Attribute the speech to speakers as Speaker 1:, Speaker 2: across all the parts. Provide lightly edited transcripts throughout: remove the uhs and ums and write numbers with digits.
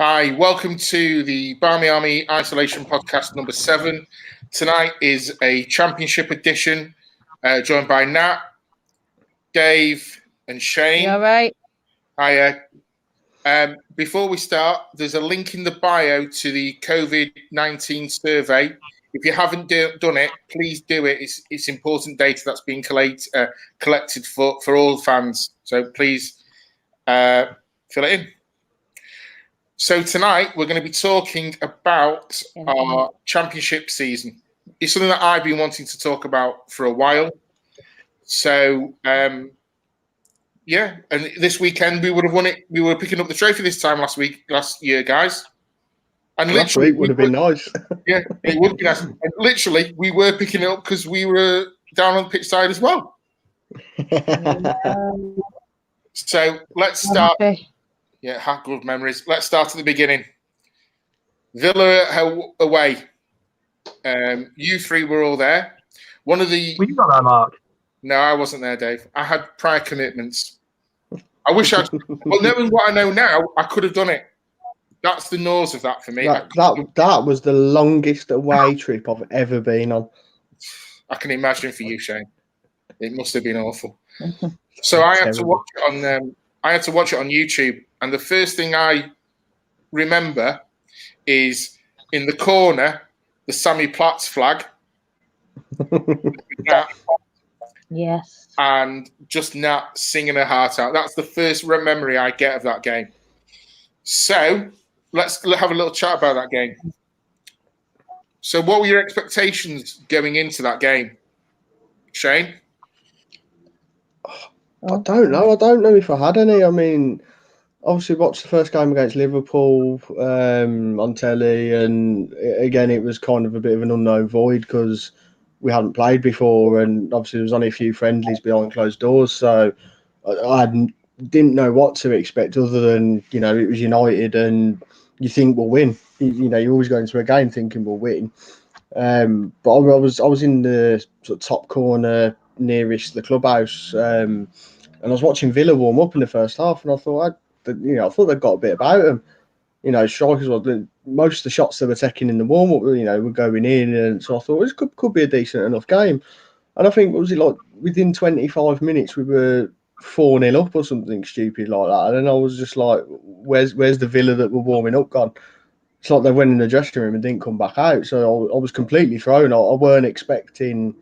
Speaker 1: Hi, welcome to the Barmy Army Isoation Podcast number 7. Tonight is a championship edition, joined by Nat, Dave, and Shane.
Speaker 2: You all right?
Speaker 1: Hiya. Before we start, there's a link in the bio to the COVID-19 survey. If you haven't done it, please do it. It's important data that's being collected for all fans. So please fill it in. So tonight we're going to be talking about our championship season. It's something that I've been wanting to talk about for a while. So and this weekend we would have won it. We were picking up the trophy this time last year, guys. And
Speaker 3: last week would have been nice.
Speaker 1: Yeah, it would be nice. And literally, we were picking it up because we were down on the pitch side as well. So let's start. Yeah, good memories. Let's start at the beginning. Villa away. You three were all there.
Speaker 4: Were you not there, Mark?
Speaker 1: No, I wasn't there, Dave. I had prior commitments. I wish I'd. Well, knowing what I know now, I could have done it. That's the nose of that for me.
Speaker 3: That was the longest away trip I've ever been on.
Speaker 1: I can imagine for you, Shane. It must have been awful. So I had to watch it on. I had to watch it on YouTube, and the first thing I remember is in the corner the Sammy Platz flag.
Speaker 2: Yes.
Speaker 1: And just Nat singing her heart out. That's the first memory I get of that game. So let's have a little chat about that game. So what were your expectations going into that game, Shane?
Speaker 3: I don't know. I don't know if I had any. I mean, obviously watched the first game against Liverpool on telly, and again, it was kind of a bit of an unknown void because we hadn't played before, and obviously there was only a few friendlies behind closed doors, so I didn't know what to expect other than, it was United, and you think we'll win. You always go into a game thinking we'll win. But I was in the sort of top corner nearest the clubhouse, and I was watching Villa warm up in the first half, and I thought they'd got a bit about them. Strikers most of the shots they were taking in the warm up, were going in, and so I thought this could be a decent enough game. And I think within 25 minutes we were 4-0 up or something stupid like that, and then I was just like, "Where's the Villa that were warming up gone?" It's like they went in the dressing room and didn't come back out. So I was completely thrown. I weren't expecting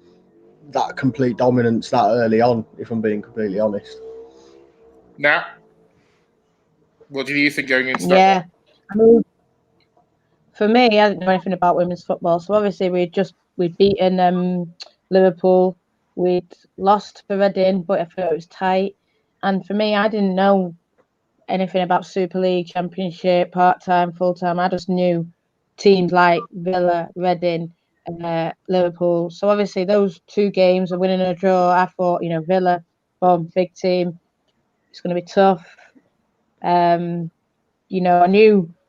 Speaker 3: that complete dominance that early on, if I'm being completely honest.
Speaker 1: Now, what did you think going into that?
Speaker 2: Yeah, I mean, for me, I didn't know anything about women's football. So obviously we'd beaten Liverpool, we'd lost for Reading, but I thought it was tight. And for me, I didn't know anything about Super League, Championship, part-time, full-time. I just knew teams like Villa, Reading, Liverpool. So obviously those two games, a win and a draw, I thought, Villa, big team, it's going to be tough. I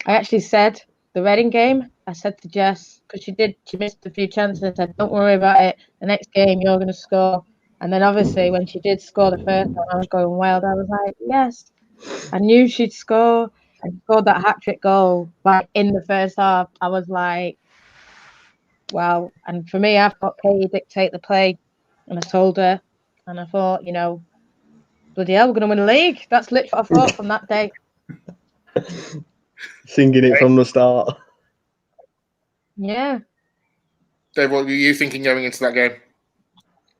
Speaker 2: actually said the Reading game, I said to Jess, because she missed a few chances, I said, don't worry about it, the next game you're going to score. And then obviously when she did score the first one, I was going wild. I was like, yes, I knew she'd score. And scored that hat-trick goal in the first half. I was like, wow. And for me, I've got Katie dictate the play, and I told her, and I thought, bloody hell, we're going to win a league. That's literally what I thought from that day.
Speaker 3: Singing it from the start.
Speaker 2: Yeah.
Speaker 1: Dave, what were you thinking going into that game?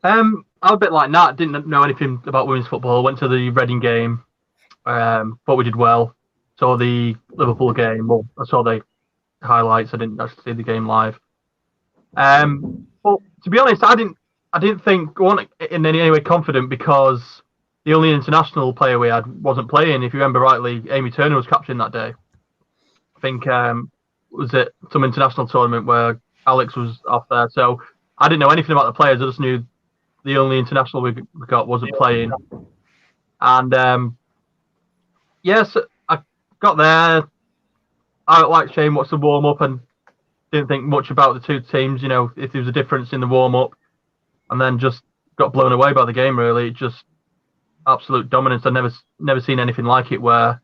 Speaker 4: I was a bit like Nat. Didn't know anything about women's football. Went to the Reading game. Thought we did well. Saw the Liverpool game. Well, I saw the highlights. I didn't actually see the game live. But to be honest, I didn't think in any way confident because the only international player we had wasn't playing. If you remember rightly, Amy Turner was captain that day. I think was it some international tournament where Alex was off there. So I didn't know anything about the players. I just knew the only international we got wasn't playing. And yes, I got there. I, like Shane, watched the warm up and didn't think much about the two teams. If there was a difference in the warm up, and then just got blown away by the game. Really, just absolute dominance. I've never seen anything like it, where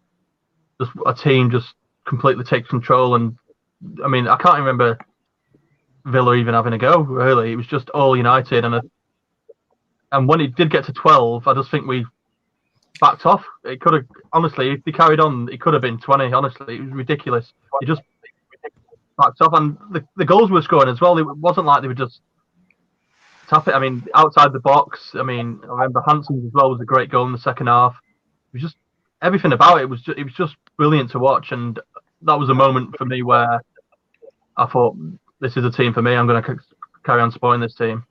Speaker 4: just a team just completely take control. And I mean, I can't remember Villa even having a go. Really, it was just all United. And when it did get to 12, I just think we backed off. It could have, honestly, if they carried on, it could have been 20. Honestly, it was ridiculous. It just backed off, and the goals were scoring as well. It wasn't like they were just tap it. I mean, outside the box. I mean, I remember Hansen's as well was a great goal in the second half. It was just everything about it was just brilliant to watch, and that was a moment for me where I thought, this is a team for me. I'm going to carry on supporting this team.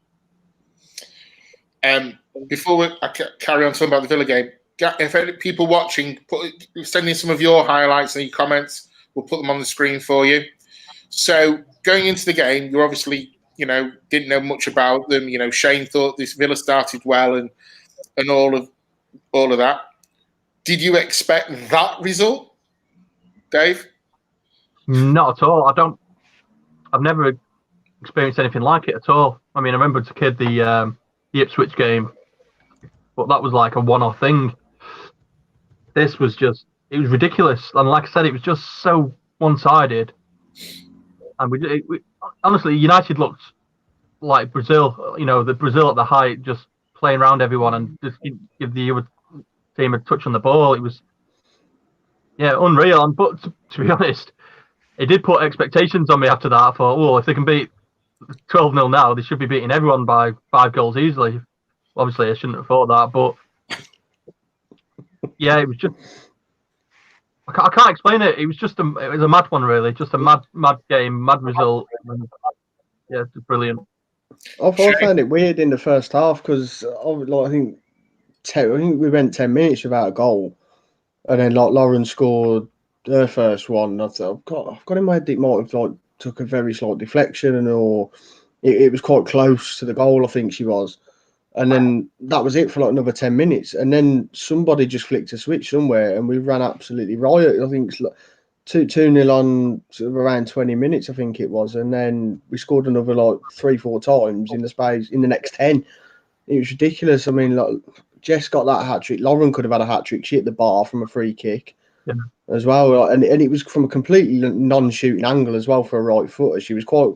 Speaker 1: Before I carry on talking about the Villa game, if any people watching, send in some of your highlights and your comments. We'll put them on the screen for you. So going into the game, you obviously, didn't know much about them. Shane thought this Villa started well and all of that. Did you expect that result, Dave?
Speaker 4: Not at all. I've never experienced anything like it at all. I mean, I remember as a kid the Ipswich game, but that was like a one-off thing. This was it was ridiculous. And like I said, it was just so one-sided. And we honestly, United looked like Brazil, the Brazil at the height, just playing around everyone and just give the other team a touch on the ball. It was, unreal. But to be honest, it did put expectations on me after that. I thought, if they can beat 12-0 now, they should be beating everyone by 5 goals easily. Obviously, I shouldn't have thought that, but yeah, it was just, I can't explain it. It was just it was a mad one, really. Just a mad game, mad result. And, it's brilliant.
Speaker 3: I found it weird in the first half because I think we went 10 minutes without a goal, and then Lauren scored her first one. I thought, I've got in my head it might have took a very slight deflection, or it was quite close to the goal. I think she was. And then that was it for another 10 minutes. And then somebody just flicked a switch somewhere and we ran absolutely riot. I think it's 2-0 on sort of around 20 minutes, I think it was. And then we scored another 3-4 times in the next 10. It was ridiculous. I mean, Jess got that hat-trick. Lauren could have had a hat-trick. She hit the bar from a free kick as well. And it was from a completely non-shooting angle as well for a right footer. She was quite,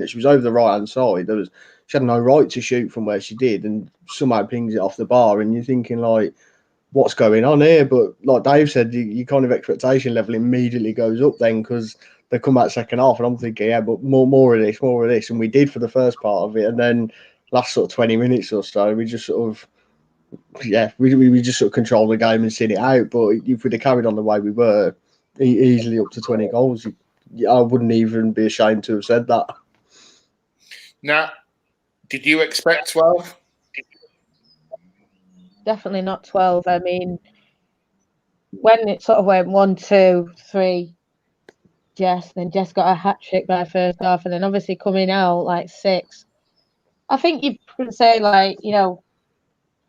Speaker 3: she was over the right-hand side. She had no right to shoot from where she did, and somehow pings it off the bar. And you're thinking, what's going on here? But like Dave said, your kind of expectation level immediately goes up then because they come back second half, and I'm thinking, but more of this. And we did for the first part of it. And then last sort of 20 minutes or so, we just sort of, we just sort of controlled the game and seen it out. But if we'd have carried on the way we were, easily up to 20 goals, I wouldn't even be ashamed to have said that.
Speaker 1: Now, did you expect 12?
Speaker 2: Definitely not 12. I mean, when it sort of went 1, 2, 3, Jess got a hat-trick by first half, and then obviously coming out 6. I think you could say it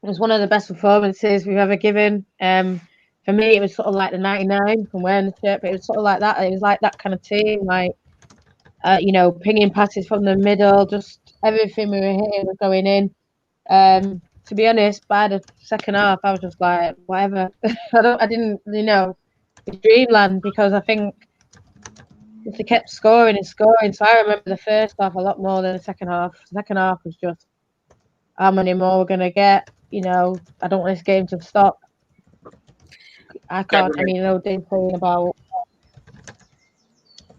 Speaker 2: was one of the best performances we've ever given. For me, it was sort of like the 99 from wearing the shirt, but it was sort of like that. It was like that kind of team, pinging passes from the middle, just everything we were hitting was going in. To be honest, by the second half, I was just like, whatever. I didn't, it's dreamland, because I think if they kept scoring and scoring, so I remember the first half a lot more than the second half. The second half was just, how many more we're going to get? I don't want this game to stop. I can't, Dave saying about,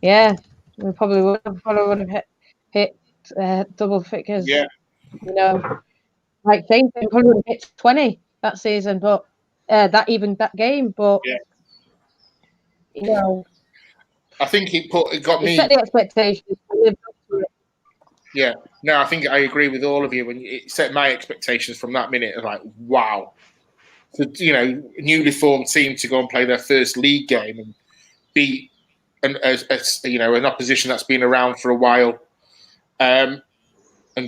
Speaker 2: we probably would have hit double figures.
Speaker 1: Yeah.
Speaker 2: Things we probably would have hit 20 that season, but that game. But
Speaker 1: I think it got me.
Speaker 2: Set the expectations.
Speaker 1: Yeah, no, I think I agree with all of you. When it set my expectations from that minute, of wow, for newly formed team to go and play their first league game and beat an opposition that's been around for a while, and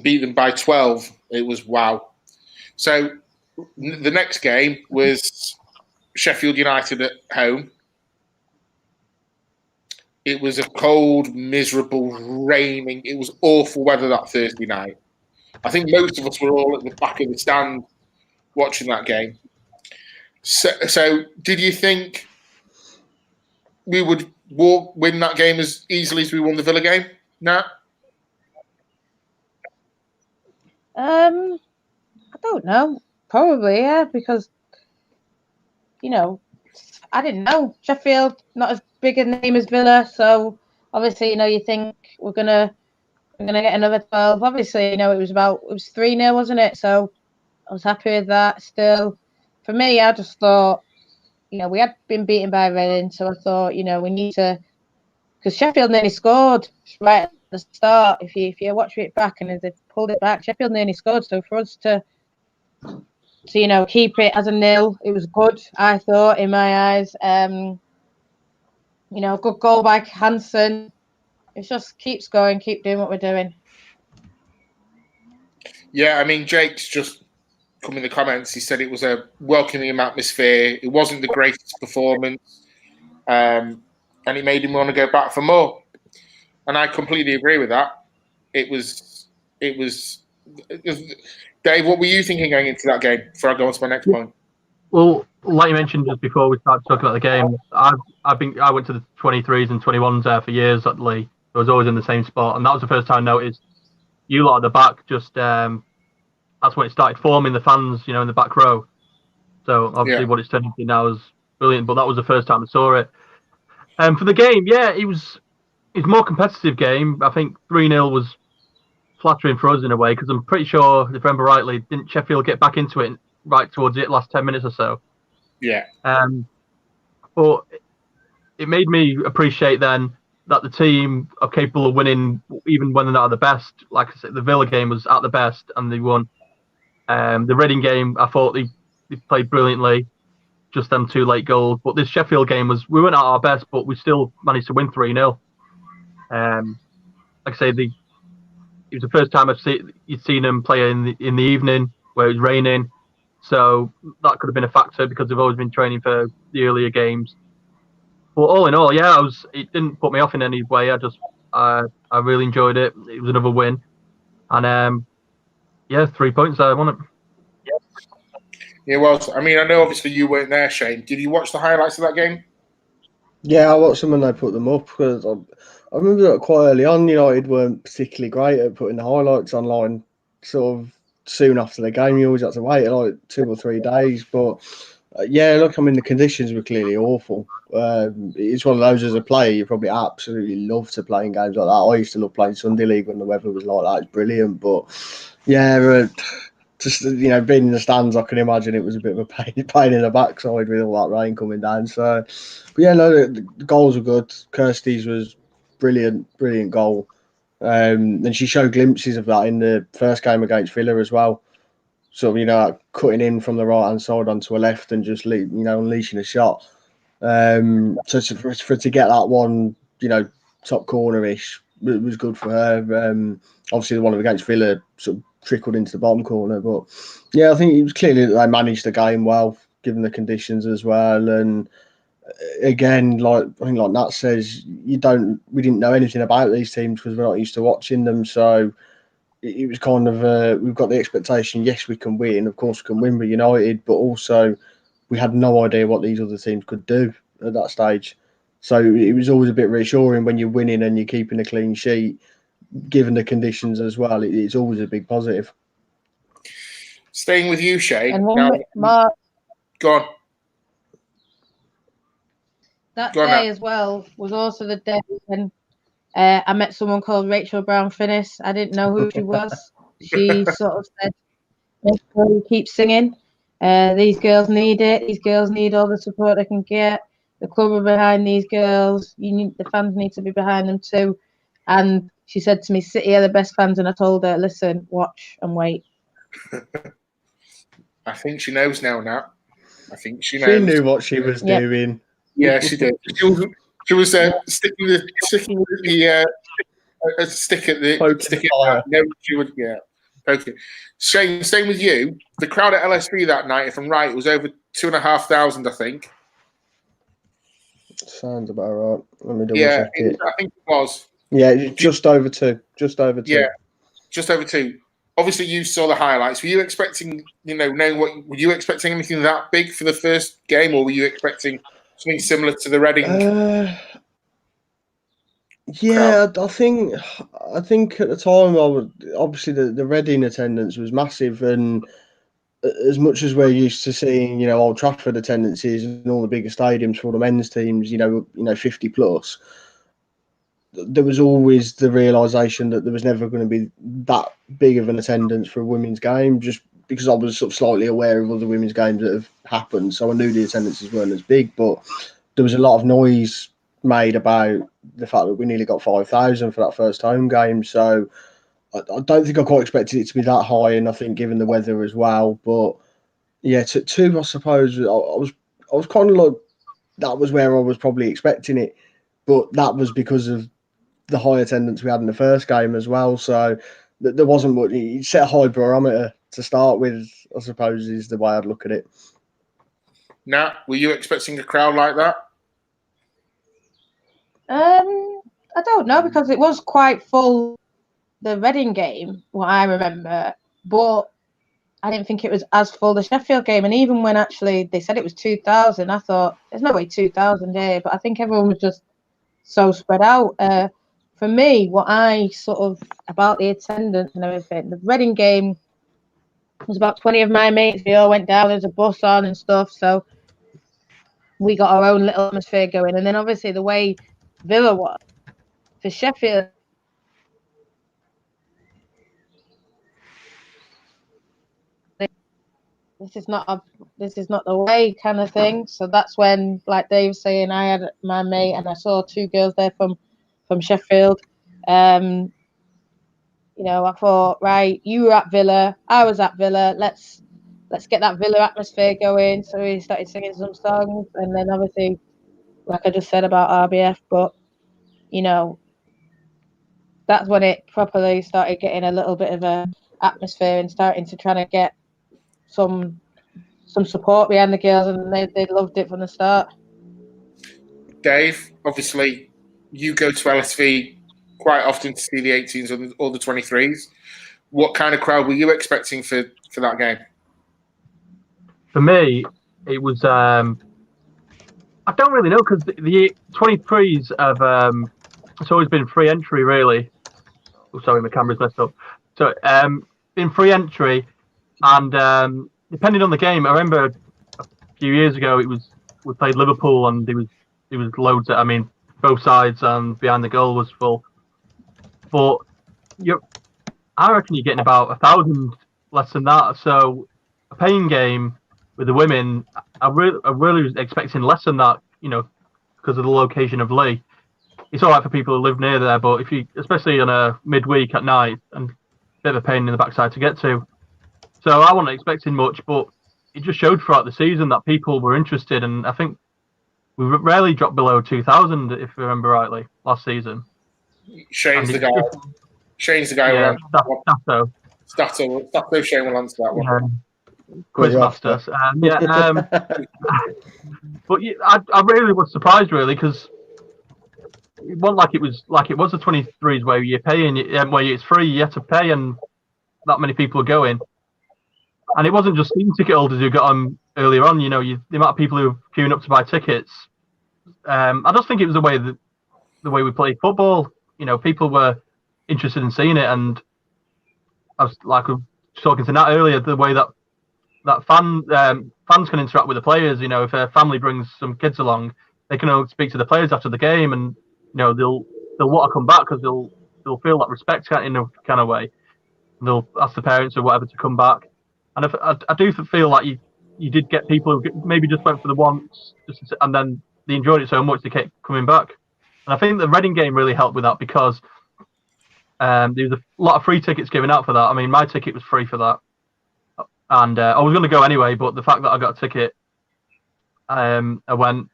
Speaker 1: beat them by 12. It was wow. So the next game was Sheffield United at home. It was a cold, miserable, raining. It was awful weather that Thursday night. I think most of us were all at the back of the stand watching that game. So did you think we would win that game as easily as we won the Villa game? Nat?
Speaker 2: I don't know. Probably, yeah, because I didn't know. Sheffield, not as big a name as Villa, so obviously, you think we're gonna get another 12. Obviously, it was 3-0, wasn't it? So I was happy with that. Still, for me, I just thought, we had been beaten by Reading, so I thought, we need to, because Sheffield nearly scored right at the start. If you watch it back and they pulled it back, Sheffield nearly scored. So for us to keep it as a 0, it was good, I thought, in my eyes. Good goal by Hansen. It just keeps going, keep doing what we're doing.
Speaker 1: Yeah, I mean, Jake's just come in the comments. He said it was a welcoming atmosphere. It wasn't the greatest performance, and it made him want to go back for more. And I completely agree with that. It was. Dave, what were you thinking going into that game? Before I go on to my next point.
Speaker 4: Well, like you mentioned just before we started talking about the game, I went to the 23s and 21s there for years at Lee. I was always in the same spot, and that was the first time I noticed you lot at the back. Just that's when it started forming the fans, in the back row. So obviously, what it's turned into now is brilliant. But that was the first time I saw it. For the game, it was a more competitive game. I think 3-0 was flattering for us in a way, because I'm pretty sure, if I remember rightly, didn't Sheffield get back into it right towards the last 10 minutes or so?
Speaker 1: Yeah.
Speaker 4: But it made me appreciate then that the team are capable of winning even when they're not at the best. Like I said, the Villa game was at the best and they won. The Reading game, I thought they played brilliantly, just them 2 late goals. But this Sheffield game we weren't at our best, but we still managed to win 3-0. Like I say, it was the first time you'd seen them play in the evening where it was raining. So that could have been a factor because they've always been training for the earlier games. But all in all, it didn't put me off in any way. I really enjoyed it. It was another win. And 3 points I won it.
Speaker 1: Yeah, well, I mean, I know obviously you weren't there, Shane. Did you watch the highlights of that game?
Speaker 3: Yeah, I watched them when they put them up, because I remember that quite early on, United weren't particularly great at putting the highlights online sort of soon after the game. You always had to wait like 2 or 3 days. But look, I mean, the conditions were clearly awful. It's one of those, as a player, you probably absolutely love to play in games like that. I used to love playing Sunday League when the weather was like that. It's brilliant. But just being in the stands, I can imagine it was a bit of a pain in the backside with all that rain coming down. So, but the goals were good. Kirsty's was brilliant goal. And she showed glimpses of that in the first game against Villa as well. So, cutting in from the right hand side onto a left and just unleashing a shot. So for to get that one, top corner-ish, it was good for her. Obviously, the one against Villa sort of trickled into the bottom corner, but I think it was clearly that they managed the game well, given the conditions as well. And again, I think like Nat says, we didn't know anything about these teams because we're not used to watching them. So it was kind of we've got the expectation, yes, we can win. Of course, we can win with United, but also we had no idea what these other teams could do at that stage. So it was always a bit reassuring when you're winning and you're keeping a clean sheet, given the conditions as well. It's always a big positive.
Speaker 1: Staying with you, Shane.
Speaker 2: And
Speaker 1: Mark, go on.
Speaker 2: That day as well was also the day when I met someone called Rachel Brown-Finnis. I didn't know who she was. She sort of said, make sure you keep singing. These girls need it. These girls need all the support they can get. The club are behind these girls. The fans need to be behind them too. And she said to me, City are the best fans. And I told her, listen, watch and wait.
Speaker 1: I think she knows now, Nat. I think she knows.
Speaker 3: She knew what she was doing.
Speaker 1: Yeah, she did. She was sticking with the stick at the fire. No, she would. Yeah. Okay. Shane, same with you. The crowd at LSB that night, if I'm right, it was over 2,500, I think.
Speaker 3: Sounds about right. Let me double check
Speaker 1: it. I think it was.
Speaker 3: Yeah, just over 2.
Speaker 1: Yeah, just over 2. Obviously, you saw the highlights. Were you expecting, were you expecting anything that big for the first game, or were you expecting something similar to the Reading?
Speaker 3: Yeah, I think at the time I was obviously the Reading attendance was massive, and as much as we're used to seeing, Old Trafford attendances and all the bigger stadiums for all the men's teams, 50 plus, there was always the realization that there was never going to be that big of an attendance for a women's game, just because I was sort of slightly aware of other women's games that have happened. So I knew the attendances weren't as big, but there was a lot of noise made about the fact that we nearly got 5,000 for that first home game. So I don't think I quite expected it to be that high, and I think given the weather as well. But yeah, two, I suppose I was kind of like, that was where I was probably expecting it, but that was because of the high attendance we had in the first game as well. So there wasn't much. You set a high barometer to start with, I suppose, is the way I'd look at it.
Speaker 1: Nat, were you expecting a crowd like that?
Speaker 2: I don't know, because it was quite full, the Reading game, what I remember, but I didn't think it was as full the Sheffield game. And even when actually they said it was 2,000, I thought there's no way 2,000 here. But I think everyone was just so spread out. For me, what I sort of about the attendance and everything, the Reading game was about 20 of my mates. We all went down. There's a bus on and stuff, so we got our own little atmosphere going. And then obviously the way Villa was for Sheffield. This is not the way kind of thing. So that's when, like Dave was saying, I had my mate and I saw two girls there from Sheffield. I thought, right, you were at Villa, I was at Villa. Let's get that Villa atmosphere going. So we started singing some songs, and then obviously, like I just said about RBF, but that's when it properly started getting a little bit of a atmosphere and starting to try to get some support behind the girls, and they loved it from the start.
Speaker 1: Dave, obviously, you go to LSV quite often to see the 18s or the 23s. What kind of crowd were you expecting for that game?
Speaker 4: For me, it was I don't really know, because the 23s have it's always been free entry, really. Oh, sorry, my camera's messed up. So been free entry, and depending on the game, I remember a few years ago we played Liverpool, and there was loads. Both sides and behind the goal was full. But I reckon you're getting about 1,000 less than that. So a paying game with the women, I really was expecting less than that. Because of the location of Lee. It's all right for people who live near there, but if you, especially on a midweek at night, and a bit of a pain in the backside to get to. So I wasn't expecting much, but it just showed throughout the season that people were interested, and I think we rarely dropped below 2,000, if I remember rightly, last season.
Speaker 1: Shane's the guy.
Speaker 4: Yeah,
Speaker 1: Stato Shane will answer that one.
Speaker 4: Quizmaster. But I really was surprised, really, because it wasn't like it was the 23s where you're paying, where it's free, you have to pay, and that many people are going. And it wasn't just season ticket holders who got on earlier on. The amount of people who were queuing up to buy tickets. I just think it was the way we played football. People were interested in seeing it, and I was talking to Nat earlier, the way that fans can interact with the players. If a family brings some kids along, they can all speak to the players after the game, and they'll want to come back because they'll feel that respect in a kind of way. And they'll ask the parents or whatever to come back. And I do feel like you did get people who maybe just went for the once, and then they enjoyed it so much they kept coming back. And I think the Reading game really helped with that, because there was a lot of free tickets given out for that. My ticket was free for that. And I was going to go anyway, but the fact that I got a ticket, I went.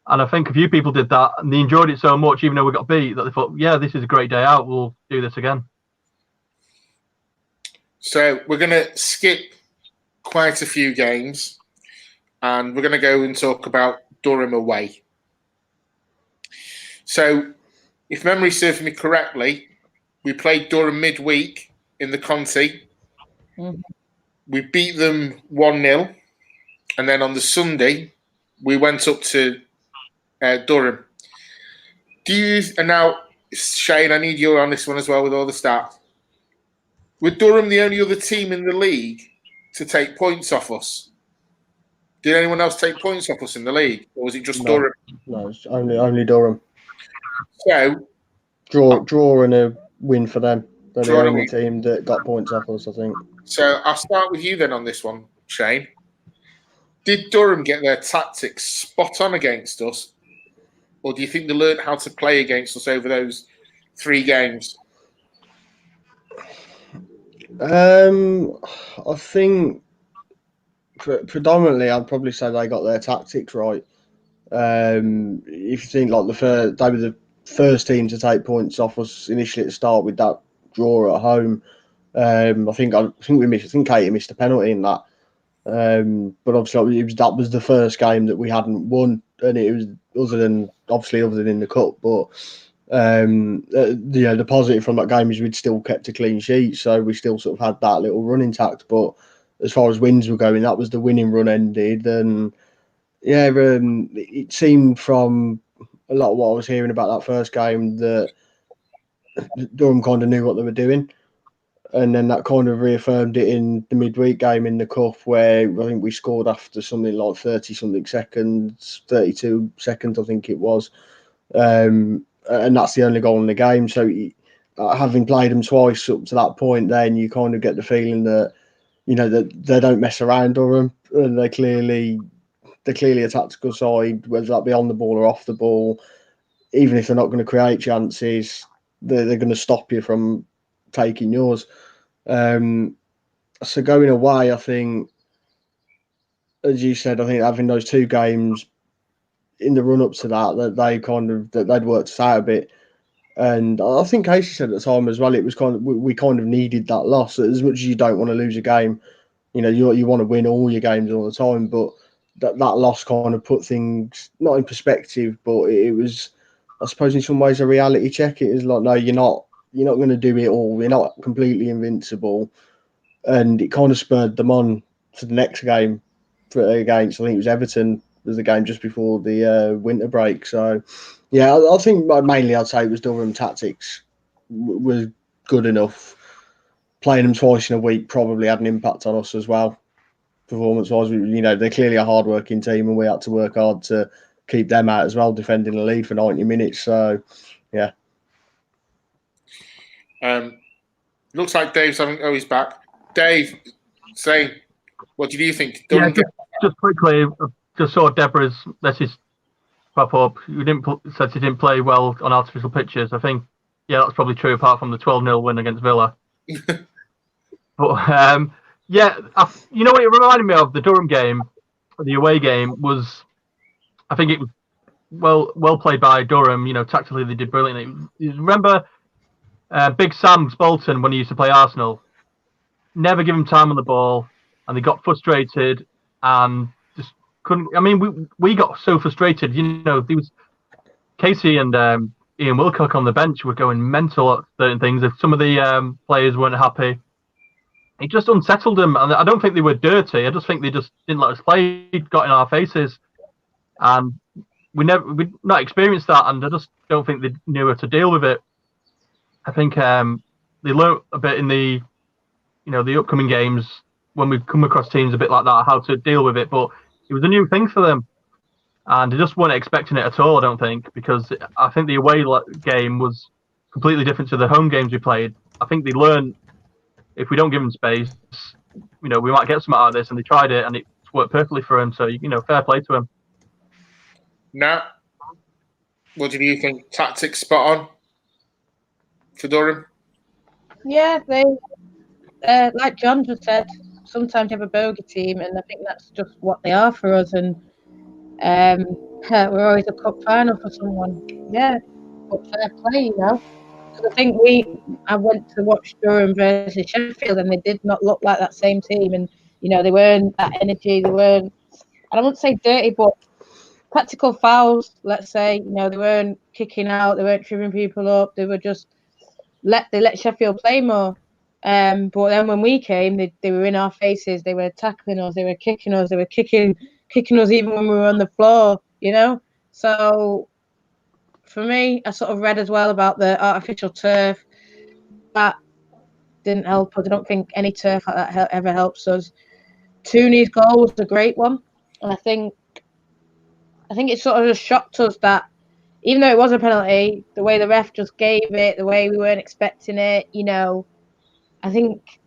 Speaker 4: And I think a few people did that, and they enjoyed it so much, even though we got beat, that they thought, yeah, this is a great day out. We'll do this again.
Speaker 1: So we're going to skip quite a few games, and we're going to go and talk about Durham away. So if memory serves me correctly, we played Durham midweek in the Conti. Mm-hmm. We beat them 1-0, and then on the Sunday we went up to Durham. And now Shane, I need you on this one as well with all the stats. Were Durham the only other team in the league to take points off us? Did anyone else take points off us in the league, or was it just Durham?
Speaker 3: No, it's only Durham.
Speaker 1: So
Speaker 3: draw and a win for them. They're the only team that got points off us, I think.
Speaker 1: So I'll start with you then on this one, Shane. Did Durham get their tactics spot on against us, or do you think they learned how to play against us over those 3 games?
Speaker 3: I think predominantly I'd probably say they got their tactics right. If you think like they were the first team to take points off us initially at the start with that draw at home. I think Katie missed a penalty in that. But obviously that was the first game that we hadn't won, and it was other than in the cup. But the positive from that game is we'd still kept a clean sheet, so we still sort of had that little run intact. But as far as wins were going, that was the winning run ended, and it seemed from a lot of what I was hearing about that first game that Durham kind of knew what they were doing. And then that kind of reaffirmed it in the midweek game in the cup, where I think we scored after something like 30-something seconds, 32 seconds, I think it was. And that's the only goal in the game. So having played them twice up to that point, then you kind of get the feeling that, that they don't mess around, Durham, and they're clearly a tactical side, whether that be on the ball or off the ball. Even if they're not going to create chances, they're going to stop you from taking yours. So going away, I think, as you said, I think having those 2 games in the run up to that they'd worked us out a bit. And I think Casey said at the time as well, it was we kind of needed that loss. As much as you don't want to lose a game, you want to win all your games all the time, but that loss kind of put things not in perspective, but it was, I suppose, in some ways a reality check. It is like, no, you're not going to do it all. You're not completely invincible. And it kind of spurred them on to the next game against, I think it was Everton, was the game just before the winter break. So, yeah, I think mainly I'd say it was Durham tactics was good enough. Playing them twice in a week probably had an impact on us as well, performance-wise. They're clearly a hard-working team, and we had to work hard to keep them out as well, defending the lead for 90 minutes. So, yeah.
Speaker 1: Looks like Dave's having. Oh, he's back. Dave, say, what did you think?
Speaker 4: Just quickly, just saw Deborah's message pop up. Said she didn't play well on artificial pitches. I think, that's probably true, apart from the 12-0 win against Villa. But you know what it reminded me of? The Durham game, the away game, was, I think it was well played by Durham. Tactically they did brilliantly. You remember Big Sam Bolton when he used to play Arsenal? Never give him time on the ball, and they got frustrated and just couldn't. I mean, we got so frustrated. There was Casey and Ian Wilcock on the bench were going mental at certain things. If some of the players weren't happy, it just unsettled them. And I don't think they were dirty. I just think they just didn't let us play. Got in our faces, and we'd not experienced that. And I just don't think they knew how to deal with it. I think they learnt a bit in the upcoming games when we come across teams a bit like that, how to deal with it. But it was a new thing for them, and they just weren't expecting it at all, I don't think, because I think the away game was completely different to the home games we played. I think they learned if we don't give them space, we might get something out of this, and they tried it, and it worked perfectly for them. So, fair play to them.
Speaker 1: Nat, what did you think? Tactics spot on for Durham?
Speaker 2: Yeah, they, like John just said, sometimes you have a bogey team, and I think that's just what they are for us. And we're always a cup final for someone. Yeah, but fair play, Because I think I went to watch Durham versus Sheffield, and they did not look like that same team. And they weren't that energy. They weren't. I don't want to say dirty, but practical fouls. Let's say they weren't kicking out. They weren't tripping people up. They were just let Sheffield play more. But then when we came, they were in our faces. They were tackling us. They were kicking us. They were kicking us even when we were on the floor. So for me. I sort of read as well about the artificial turf. That didn't help us. I don't think any turf like that ever helps us. Tooney's goal was a great one. And I think it sort of just shocked us that even though it was a penalty, the way the ref just gave it, the way we weren't expecting it, I think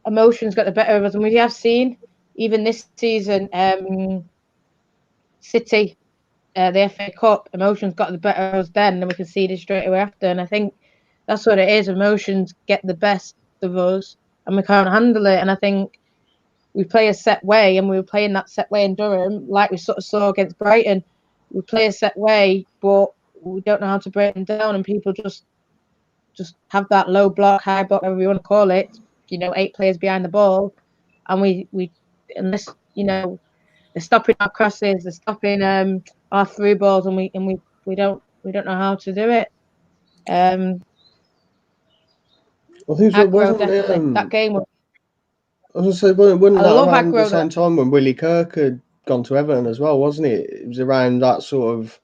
Speaker 2: emotions got the better of us. And we have seen, even this season, City, the FA Cup, emotions got the better of us then, and we conceded straight away after. And I think that's what it is. Emotions get the best of us, and we can't handle it. And I think we play a set way, and we were playing that set way in Durham, like we sort of saw against Brighton. We play a set way, but we don't know how to break them down, and people just have that low block, high block, whatever you want to call it. 8 players behind the ball, and we unless they're stopping our crosses, they're stopping our through balls, and we don't know how to do it.
Speaker 3: I think it wasn't
Speaker 2: that game was.
Speaker 3: I was going to say, wasn't that around the same
Speaker 2: time
Speaker 3: when Willie Kirk had gone to Everton as well, wasn't it? It was around that sort of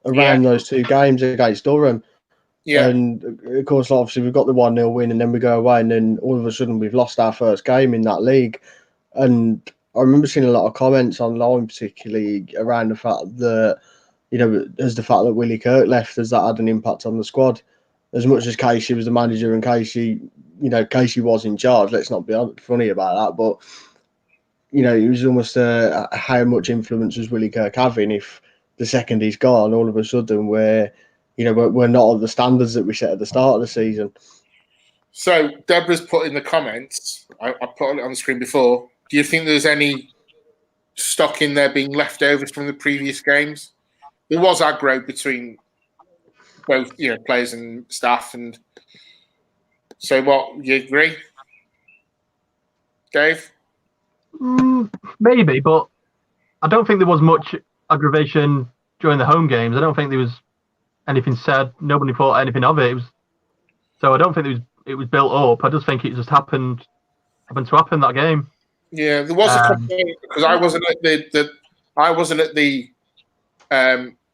Speaker 3: those 2 games against Durham.
Speaker 1: Yeah.
Speaker 3: And of course, obviously, we've got the 1-0 win, and then we go away, and then all of a sudden we've lost our first game in that league. And I remember seeing a lot of comments online, particularly around the fact that, as the fact that Willie Kirk left, as that had an impact on the squad. As much as Casey was the manager and Casey was in charge, let's not be funny about that, but, it was almost how much influence was Willie Kirk having if the second he's gone, all of a sudden we're not at the standards that we set at the start of the season.
Speaker 1: So Deborah's put in the comments, I put it on the screen before, do you think there's any stock in there being leftovers from the previous games? There was aggro between both players and staff, and so what, you agree, Dave?
Speaker 4: Maybe, but I don't think there was much aggravation during the home games. I don't think there was anything said. Nobody thought anything of it. So I don't think it was built up. I just think it just happened to happen that game.
Speaker 1: Yeah, there was a complaint because I wasn't at the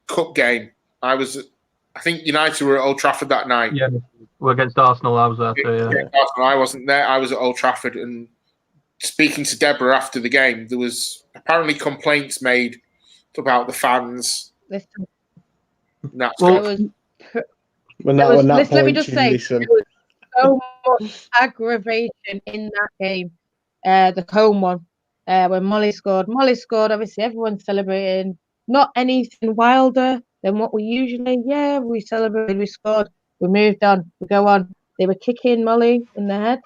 Speaker 1: cup game. I think United were at Old Trafford that night.
Speaker 4: Yeah, we're against Arsenal. I was there too. Yeah.
Speaker 1: Arsenal, I wasn't there. I was at Old Trafford, and speaking to Deborah after the game, there was apparently complaints made about the fans.
Speaker 2: Let me just say, there was so much aggravation in that game. The Combe one, when Molly scored. Obviously, everyone's celebrating. Not anything wilder than what we usually. Yeah, we celebrated. We scored. We moved on. We go on. They were kicking Molly in the head.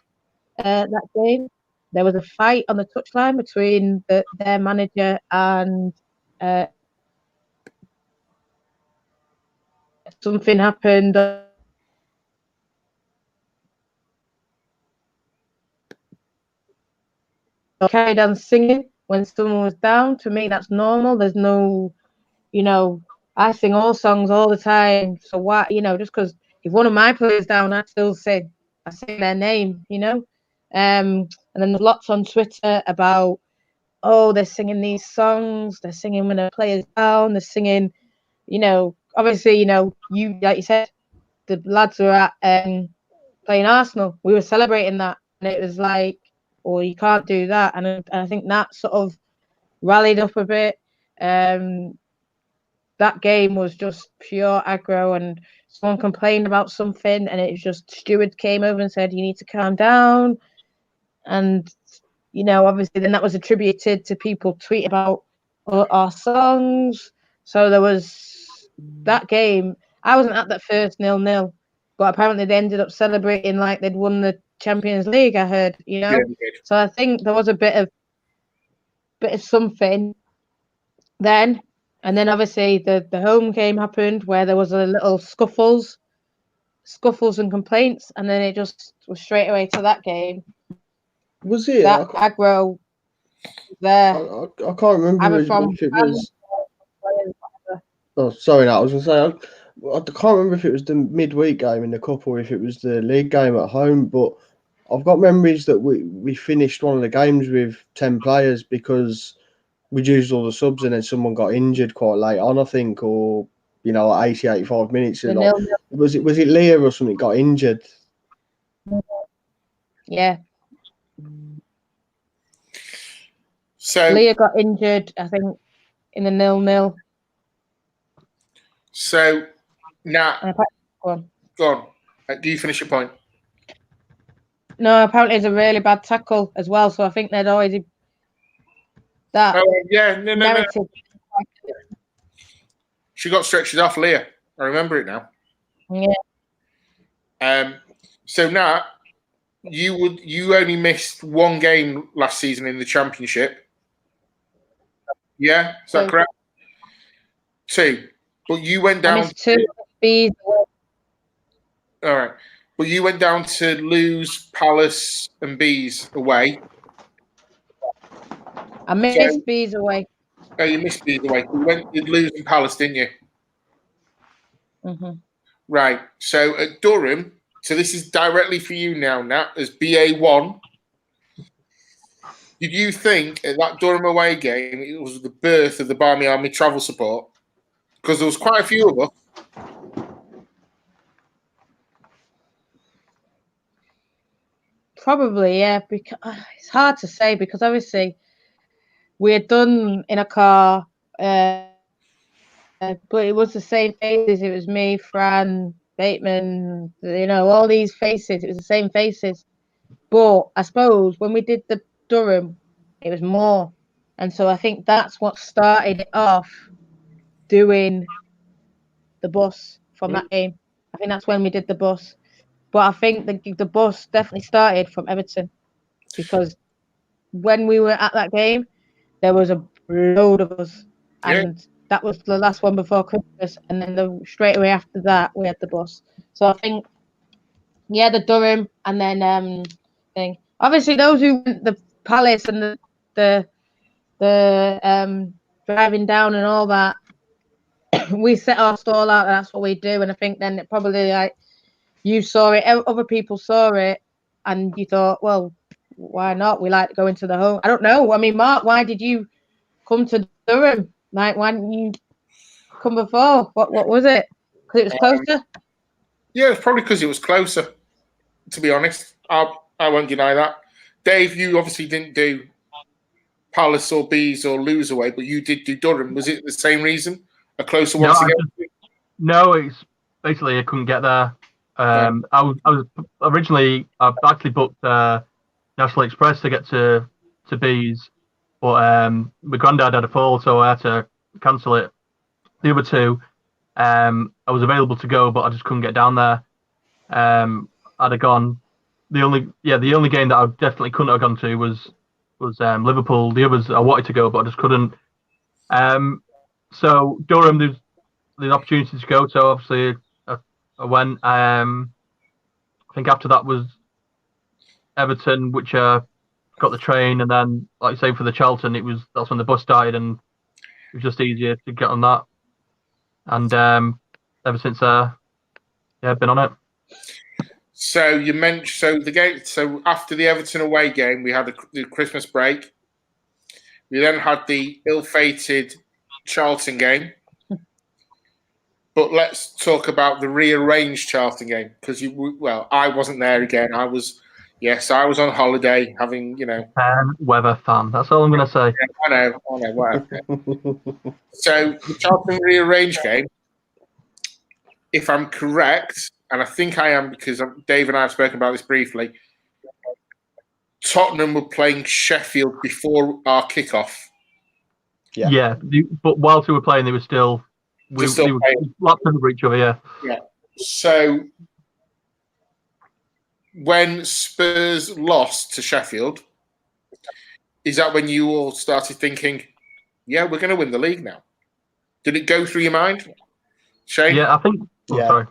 Speaker 2: That game, there was a fight on the touchline between their manager and. Something happened. Carried on singing when someone was down. To me, that's normal. There's no, I sing all songs all the time. So why, just because if one of my players down, I still sing. I sing their name, And then there's lots on Twitter about, they're singing these songs. They're singing when a player's down. They're singing, obviously, you like you said, the lads were at playing Arsenal. We were celebrating that, and it was like, you can't do that. And I think that sort of rallied up a bit. That game was just pure aggro, and someone complained about something, and it was just steward came over and said, "You need to calm down." And obviously, then that was attributed to people tweet about our songs. So there was that game. I wasn't at that first 0-0, but apparently they ended up celebrating like they'd won the Champions League. I heard,
Speaker 1: Yeah,
Speaker 2: So I think there was a bit of something then, and then obviously the home game happened where there was a little scuffles and complaints, and then it just was straight away to that game.
Speaker 3: Was it
Speaker 2: that aggro there?
Speaker 3: I can't remember if it was. Oh, sorry, no, I was going to say I can't remember if it was the midweek game in the cup or if it was the league game at home, but I've got memories that we finished one of the games with 10 players because we'd used all the subs and then someone got injured quite late on, I think, or like 80, 85 minutes.
Speaker 2: The
Speaker 3: Like,
Speaker 2: 0-0.
Speaker 3: was it Leah or something got injured?
Speaker 2: Yeah.
Speaker 1: So
Speaker 2: Leah got injured, I think, in the 0-0.
Speaker 1: So now,
Speaker 2: Go on.
Speaker 1: go on. Do you finish your point?
Speaker 2: No, apparently it's a really bad tackle as well. So I think they'd already that
Speaker 1: Oh yeah, no.
Speaker 2: narrative.
Speaker 1: She got stretched off, Leah. I remember it now.
Speaker 2: Yeah.
Speaker 1: So now you only missed one game last season in the championship. Yeah, is that correct? 2. But you went down.
Speaker 2: I missed 2 Bees.
Speaker 1: All right. But you went down to lose Palace and Bees away.
Speaker 2: I missed Bees away.
Speaker 1: Oh, you missed Bees away. You'd lose in Palace, didn't you?
Speaker 2: Mm-hmm.
Speaker 1: Right. So at Durham, so this is directly for you now, Nat, as BA1. Did you think at that Durham away game it was the birth of the Barmy Army travel support? Because there was quite a few of us.
Speaker 2: Probably, yeah. Because it's hard to say because obviously we had done in a car, but it was the same faces. It was me, Fran, Bateman, all these faces. It was the same faces. But I suppose when we did the Durham, it was more. And so I think that's what started it off doing the bus from that game. I think that's when we did the bus. But I think the bus definitely started from Everton because when we were at that game, there was a load of us. And that was the last one before Christmas. And then straight away after that, we had the bus. So I think, the Durham and then thing. Obviously, those who went the Palace and the driving down and all that, we set our stall out. And that's what we do. And I think then it probably you saw it, other people saw it, and you thought, well, why not? We like going to the home. I don't know. I mean, Mark, why did you come to Durham? Like, why didn't you come before? What was it? Because it was closer?
Speaker 1: Yeah, it's probably because it was closer, to be honest. I won't deny that. Dave, you obviously didn't do Palace or Bees or lose away, but you did do Durham. Was it the same reason? A closer one to go?
Speaker 4: No, it's basically I couldn't get there. I was originally I actually booked National Express to get to Bees, but my granddad had a fall, so I had to cancel it. The other 2, I was available to go, but I just couldn't get down there. I'd have gone. The only game that I definitely couldn't have gone to was Liverpool. The others I wanted to go, but I just couldn't. So Durham, there's the opportunity to go. So obviously I went. I think after that was Everton, which got the train, and then like I say for the Charlton, that's when the bus started, and it was just easier to get on that. And ever since I've been on it.
Speaker 1: So you mentioned the game. So after the Everton away game, we had the Christmas break. We then had the ill-fated Charlton game. But let's talk about the rearranged Charlton game because I wasn't there again. I was on holiday having,
Speaker 4: weather fan. That's all I'm going to say.
Speaker 1: Yeah, I know, whatever. So the Charlton rearranged game, if I'm correct, and I think I am because Dave and I have spoken about this briefly, Tottenham were playing Sheffield before our kickoff.
Speaker 4: Yeah. But whilst we were playing, they were still... We were lapping over each other,
Speaker 1: Yeah. So when Spurs lost to Sheffield, is that when you all started thinking, yeah, we're going to win the league now? Did it go through your mind, Shane?
Speaker 4: Yeah, I think...
Speaker 3: Yeah.
Speaker 4: Sorry.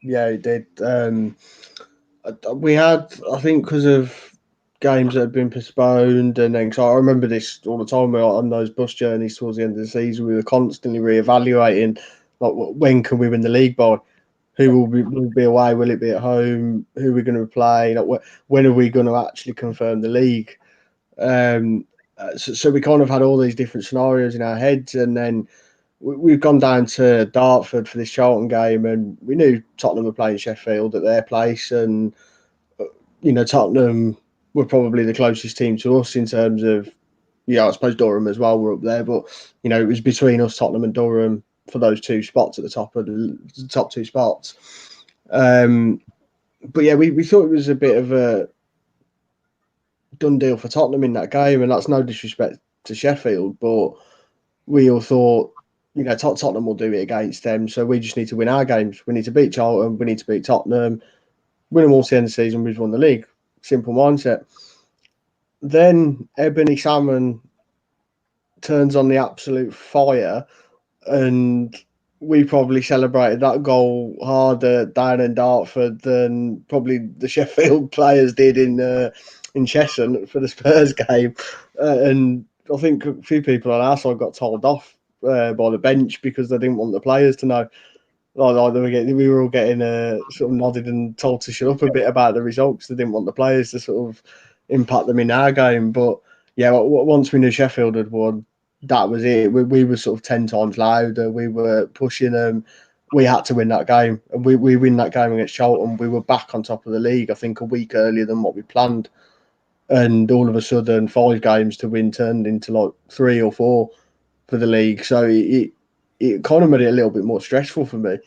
Speaker 3: Yeah, it did. We had, I think, because of games that had been postponed, and then I remember this all the time on those bus journeys towards the end of the season. We were constantly reevaluating, like, when can we win the league by? Who will be away? Will it be at home? Who are we going to play? Like, when are we going to actually confirm the league? So we kind of had all these different scenarios in our heads, and then we've gone down to Dartford for this Charlton game, and we knew Tottenham were playing Sheffield at their place, and Tottenham were probably the closest team to us in terms of, I suppose Durham as well were up there, but it was between us, Tottenham and Durham, for those two spots at the top of the top two spots. But yeah, we thought it was a bit of a done deal for Tottenham in that game, and that's no disrespect to Sheffield, but we all thought, Tottenham will do it against them, so we just need to win our games. We need to beat Charlton, we need to beat Tottenham, win them all to the end of the season, we've won the league. Simple mindset. Then Ebony Salmon turns on the absolute fire, and we probably celebrated that goal harder down in Dartford than probably the Sheffield players did in Cheshunt for the Spurs game. And I think a few people on our side got told off by the bench because they didn't want the players to know. We were all getting sort of nodded and told to shut up a bit about the results. They didn't want the players to sort of impact them in our game. But yeah, once we knew Sheffield had won, that was it. We were sort of 10 times louder. We were pushing them. We had to win that game. And we win that game against Charlton. We were back on top of the league, I think, a week earlier than what we planned. And all of a sudden, 5 games to win turned into like 3 or 4 for the league. So it kind of made it a little bit more stressful for me,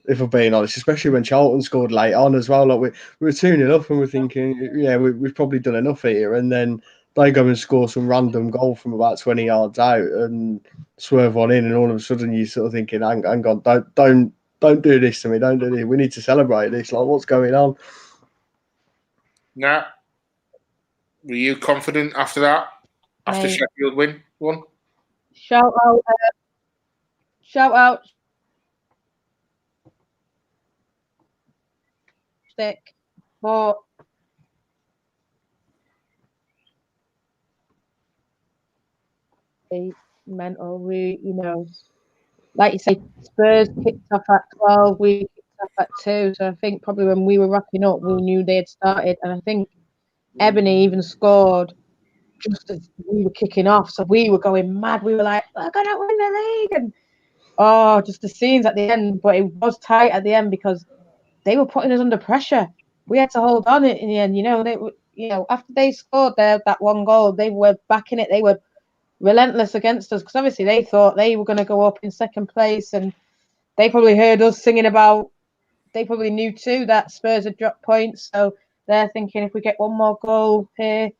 Speaker 3: if I'm being honest, especially when Charlton scored late on as well. Like we were 2-0 up and we're thinking, yeah, we've probably done enough here. And then they go and score some random goal from about 20 yards out and swerve one in, and all of a sudden you're sort of thinking, hang on, don't do this to me, don't do this. We need to celebrate this. Like, what's going on?
Speaker 1: Nat, were you confident after that? After Sheffield won?
Speaker 2: Shout out. Stick. But mental. We, like you say, Spurs kicked off at 12. We kicked off at 2. So I think probably when we were rocking up, we knew they had started. And I think Ebony even scored just as we were kicking off. So we were going mad. We were like, we're going to win the league. And just the scenes at the end. But it was tight at the end because they were putting us under pressure. We had to hold on in the end. After they scored that one goal, they were back in it. They were relentless against us because obviously they thought they were going to go up in second place, and they probably heard us singing about. They probably knew too that Spurs had dropped points, so they're thinking if we get one more goal here,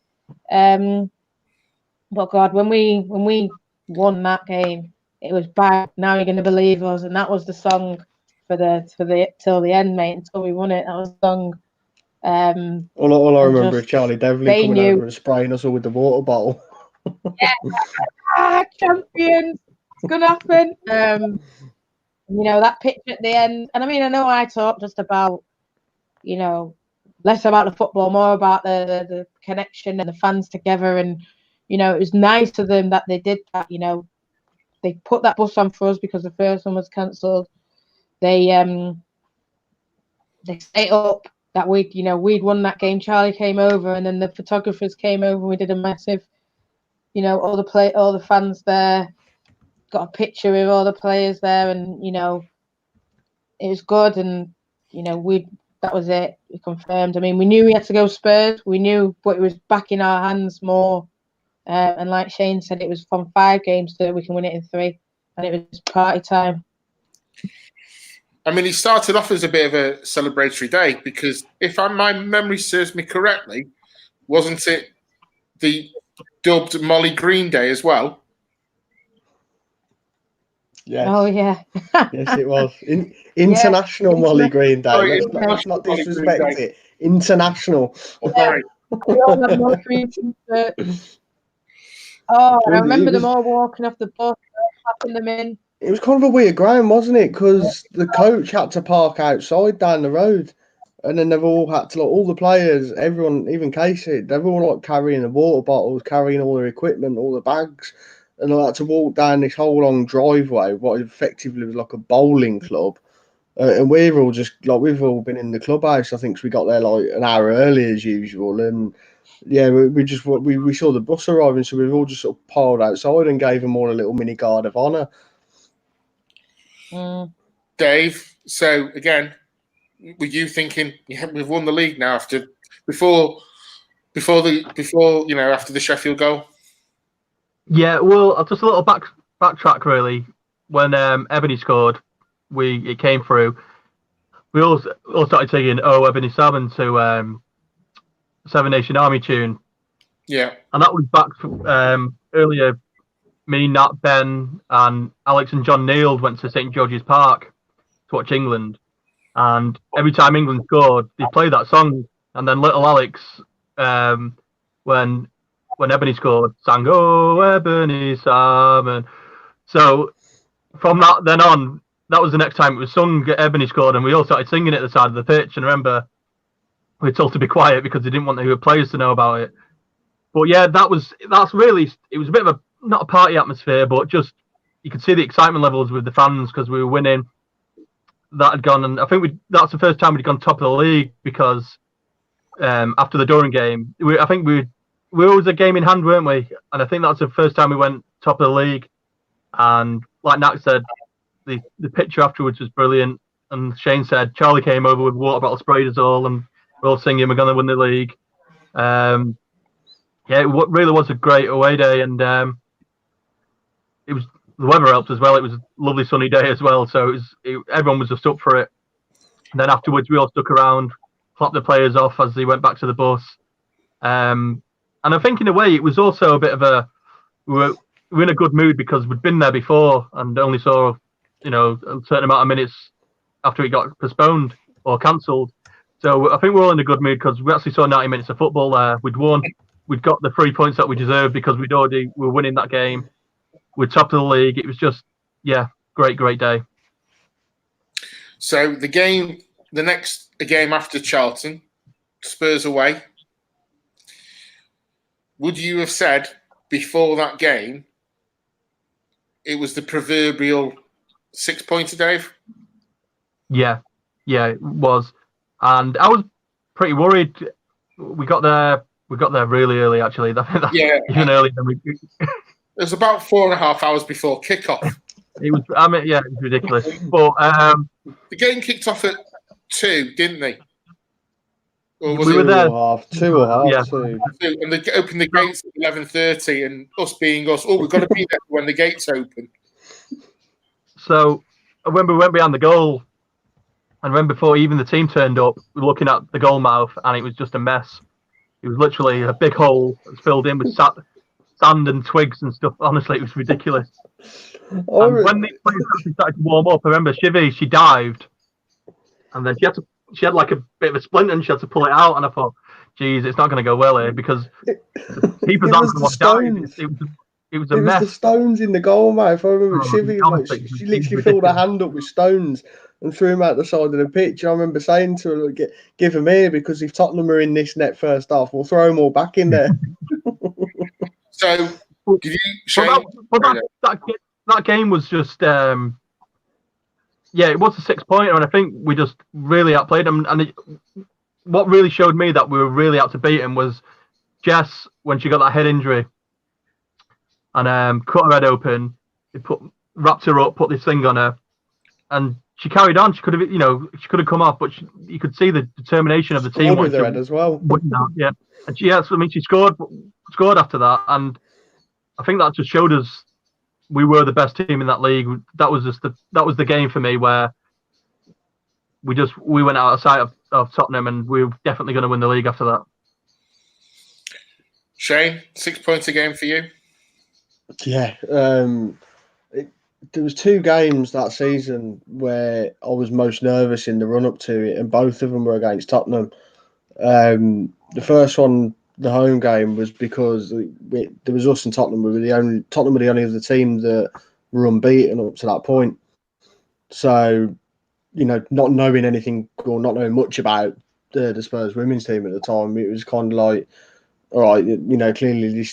Speaker 2: but God, when we won that game, it was bang. Now you're going to believe us, and that was the song for the till the end, mate. Until we won it, that was the song.
Speaker 3: All I remember is Charlie Devlin coming over and spraying us all with the water bottle.
Speaker 2: Yeah, champions, it's gonna happen. That pitch at the end, and I know I talked just about, less about the football, more about the connection and the fans together, and it was nice of them that they did that. They put that bus on for us because the first one was cancelled. They stayed up that week. We'd won that game. Charlie came over, and then the photographers came over, and we did a massive. All the fans there, got a picture with all the players there, and it was good, and that was it. We confirmed. We knew we had to go Spurs. We knew, but it was back in our hands more. And like Shane said, it was from 5 games so we can win it in 3, and it was party time.
Speaker 1: It started off as a bit of a celebratory day because if my memory serves me correctly, wasn't it the dubbed Molly Green Day as well?
Speaker 3: Yes.
Speaker 2: Oh yeah.
Speaker 3: Yes, it was. International Molly Green Day.
Speaker 1: Sorry,
Speaker 3: let's not disrespect it. International.
Speaker 2: Yeah. We all had Molly Green t-shirts. I remember them all walking off the bus, clapping them in.
Speaker 3: It was kind of a weird ground, wasn't it? Because the coach had to park outside down the road. And then they've all had to, all the players, everyone, even Casey, they're all carrying the water bottles, carrying all their equipment, all the bags. And they had to walk down this whole long driveway, what effectively was like a bowling club. And we've all we've all been in the clubhouse, I think, so we got there like an hour early as usual. And yeah, we saw the bus arriving, so we've all just sort of piled outside and gave them all a little mini guard of honour.
Speaker 1: Dave, so again, were you thinking, yeah, we've won the league now before after the Sheffield goal?
Speaker 4: Yeah, well, just a little backtrack really. When Ebony scored, it came through. We all started singing "Oh Ebony Salmon" to Seven Nation Army tune.
Speaker 1: Yeah,
Speaker 4: and that was back earlier. Me, Nat, Ben, and Alex and John Neal went to St George's Park to watch England, and every time England scored, they played that song. And then little Alex, when Ebony scored, sang "Oh Ebony Salmon." So from that then on, that was the next time it was sung. Ebony scored, and we all started singing at the side of the pitch. And I remember we were told to be quiet because they didn't want the players to know about it. But yeah, that's really, it was a bit of not a party atmosphere, but just you could see the excitement levels with the fans because we were winning. That had gone, and I think that's the first time we'd gone top of the league because after the Durham game, I think we always a game in hand, weren't we? And I think that's the first time we went top of the league. And like Nat said, the picture afterwards was brilliant. And Shane said Charlie came over with water bottle sprayed us all, and we're all singing we're going to win the league. Yeah, it really was a great away day, and it was the weather helped as well. It was a lovely sunny day as well, so everyone was just up for it. And then afterwards, we all stuck around, clapped the players off as they went back to the bus. And I think in a way, it was also a bit of we were in a good mood because we'd been there before and only saw a certain amount of minutes after it got postponed or cancelled. So I think we're all in a good mood because we actually saw 90 minutes of football there. We'd won. We'd got the 3 points that we deserved because we were winning that game. We're top of the league. It was just, great day.
Speaker 1: So the next game after Charlton, Spurs away. Would you have said before that game it was the proverbial 6-pointer, Dave?
Speaker 4: Yeah, it was. And I was pretty worried. We got there really early, actually. I think even earlier than we.
Speaker 1: It was about 4.5 hours before kickoff.
Speaker 4: It was. I mean, it was ridiculous. But
Speaker 1: the game kicked off at 2, didn't they? Or was
Speaker 4: we were there.
Speaker 3: 2:30.
Speaker 1: And they opened the gates at 11:30, and us being us, we've got to be there when the gates open.
Speaker 4: So when we went behind the goal, and when before even the team turned up, we were looking at the goal mouth, and it was just a mess. It was literally a big hole that's filled in with sand and twigs and stuff. Honestly, it was ridiculous. And when the players started to warm up, I remember Shivy, she dived, and then she had like a bit of a splint, and she had to pull it out. And I thought, geez, it's not going to go well here because people's arms were down. It was a mess.
Speaker 3: The stones in the goal mouth. I remember Shivy, she literally filled her hand up with stones and threw him out the side of the pitch. I remember saying to her, give them here because if Tottenham are in this net first half, we'll throw them all back in there.
Speaker 1: So, did you, Shane?
Speaker 4: That game was just, it was a 6-pointer, and I think we just really outplayed them. And what really showed me that we were really out to beat them was Jess, when she got that head injury and cut her head open, wrapped her up, put this thing on her, and she carried on. She could have come off, but you could see the determination of the team.
Speaker 3: With her head as well.
Speaker 4: Yeah, and she scored after that, and I think that just showed us we were the best team in that league. That was the game for me where we went out of sight of Tottenham, and we were definitely going to win the league after that.
Speaker 1: Shane, 6-pointer game for you?
Speaker 3: Yeah, there was 2 games that season where I was most nervous in the run-up to it, and both of them were against Tottenham. The first one, the home game, was because there was us and Tottenham. Tottenham were the only other team that were unbeaten up to that point. So, not knowing anything or not knowing much about the Spurs women's team at the time, it was kind of like, all right, clearly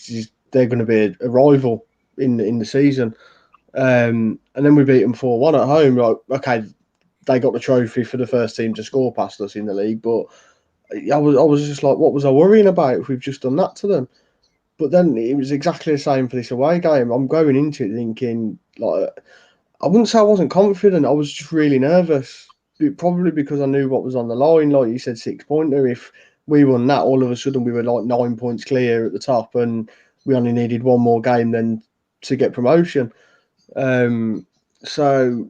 Speaker 3: they're going to be a rival in the season. And then we beat them 4-1 at home. Like, okay, they got the trophy for the first team to score past us in the league, but I was just like, what was I worrying about if we've just done that to them? But then it was exactly the same for this away game. I'm going into it thinking, like, I wouldn't say I wasn't confident. I was just really nervous. Probably because I knew what was on the line. Like you said, 6-pointer. If we won that, all of a sudden we were like 9 points clear at the top, and we only needed one more game then to get promotion. So,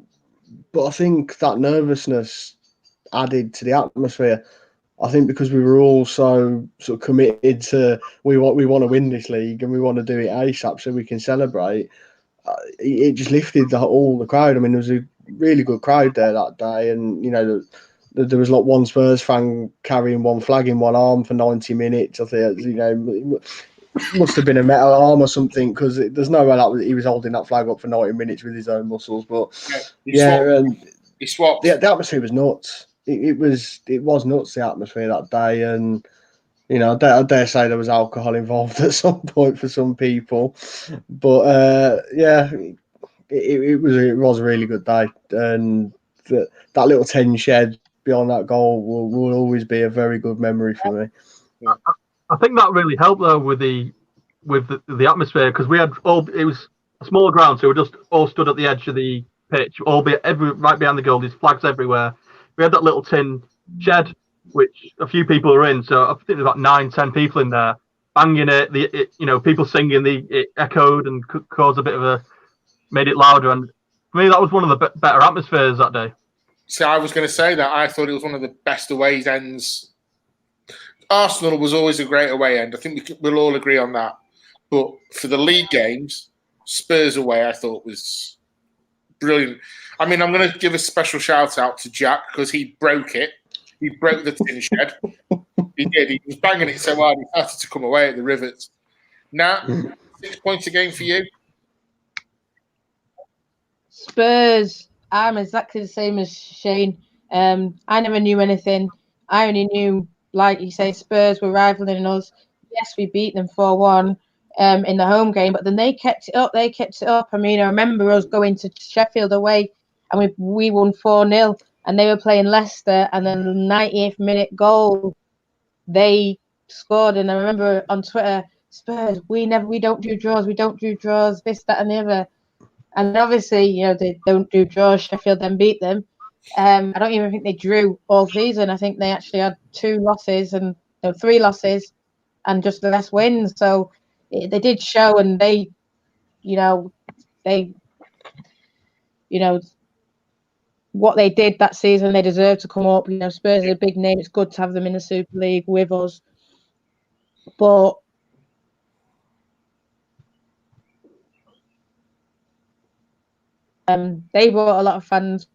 Speaker 3: but I think that nervousness added to the atmosphere. I think because we were all so sort of committed to we want to win this league and we want to do it ASAP so we can celebrate. It just lifted all the crowd. I mean, there was a really good crowd there that day, and you know, there was like one Spurs fan carrying one flag in one arm for 90 minutes. I think, you know, it must have been a metal arm or something, because there's no way he was holding that flag up for 90 minutes with his own muscles. But
Speaker 1: he swapped.
Speaker 3: The atmosphere was nuts. It was nuts, the atmosphere that day, and you know, I dare say there was alcohol involved at some point for some people, but it was a really good day, and that little 10 shed beyond that goal will always be a very good memory for me.
Speaker 4: I think that really helped though with the atmosphere, because it was a smaller ground, so we just all stood at the edge of the pitch, right behind the goal. There's flags everywhere. We had that little tin shed, which a few people are in. So I think there's about 9-10 people in there, banging it. People singing. It echoed and caused made it louder. And for me, that was one of the better atmospheres that day.
Speaker 1: So I was going to say that I thought it was one of the best away ends. Arsenal was always a great away end. I think we'll all agree on that. But for the league games, Spurs away, I thought was brilliant. I mean, I'm going to give a special shout out to Jack, because he broke it. He broke the tin shed. He did. He was banging it so hard he started to come away at the rivets. Now, 6 points a game for you.
Speaker 2: Spurs, I'm exactly the same as Shane. I never knew anything. I only knew, like you say, Spurs were rivaling us. Yes, we beat them 4-1 in the home game, but then they kept it up. I mean, I remember us going to Sheffield away, and we won 4-0, and they were playing Leicester, and then the 90th minute goal, they scored. And I remember on Twitter, Spurs, we don't do draws, this, that, and the other. And obviously, you know, they don't do draws. Sheffield then beat them. I don't even think they drew all season. I think they actually had 3 losses, and just the rest wins. So they did show, and they what they did that season, they deserve to come up. You know, Spurs is a big name. It's good to have them in the Super League with us. But they brought a lot of fans.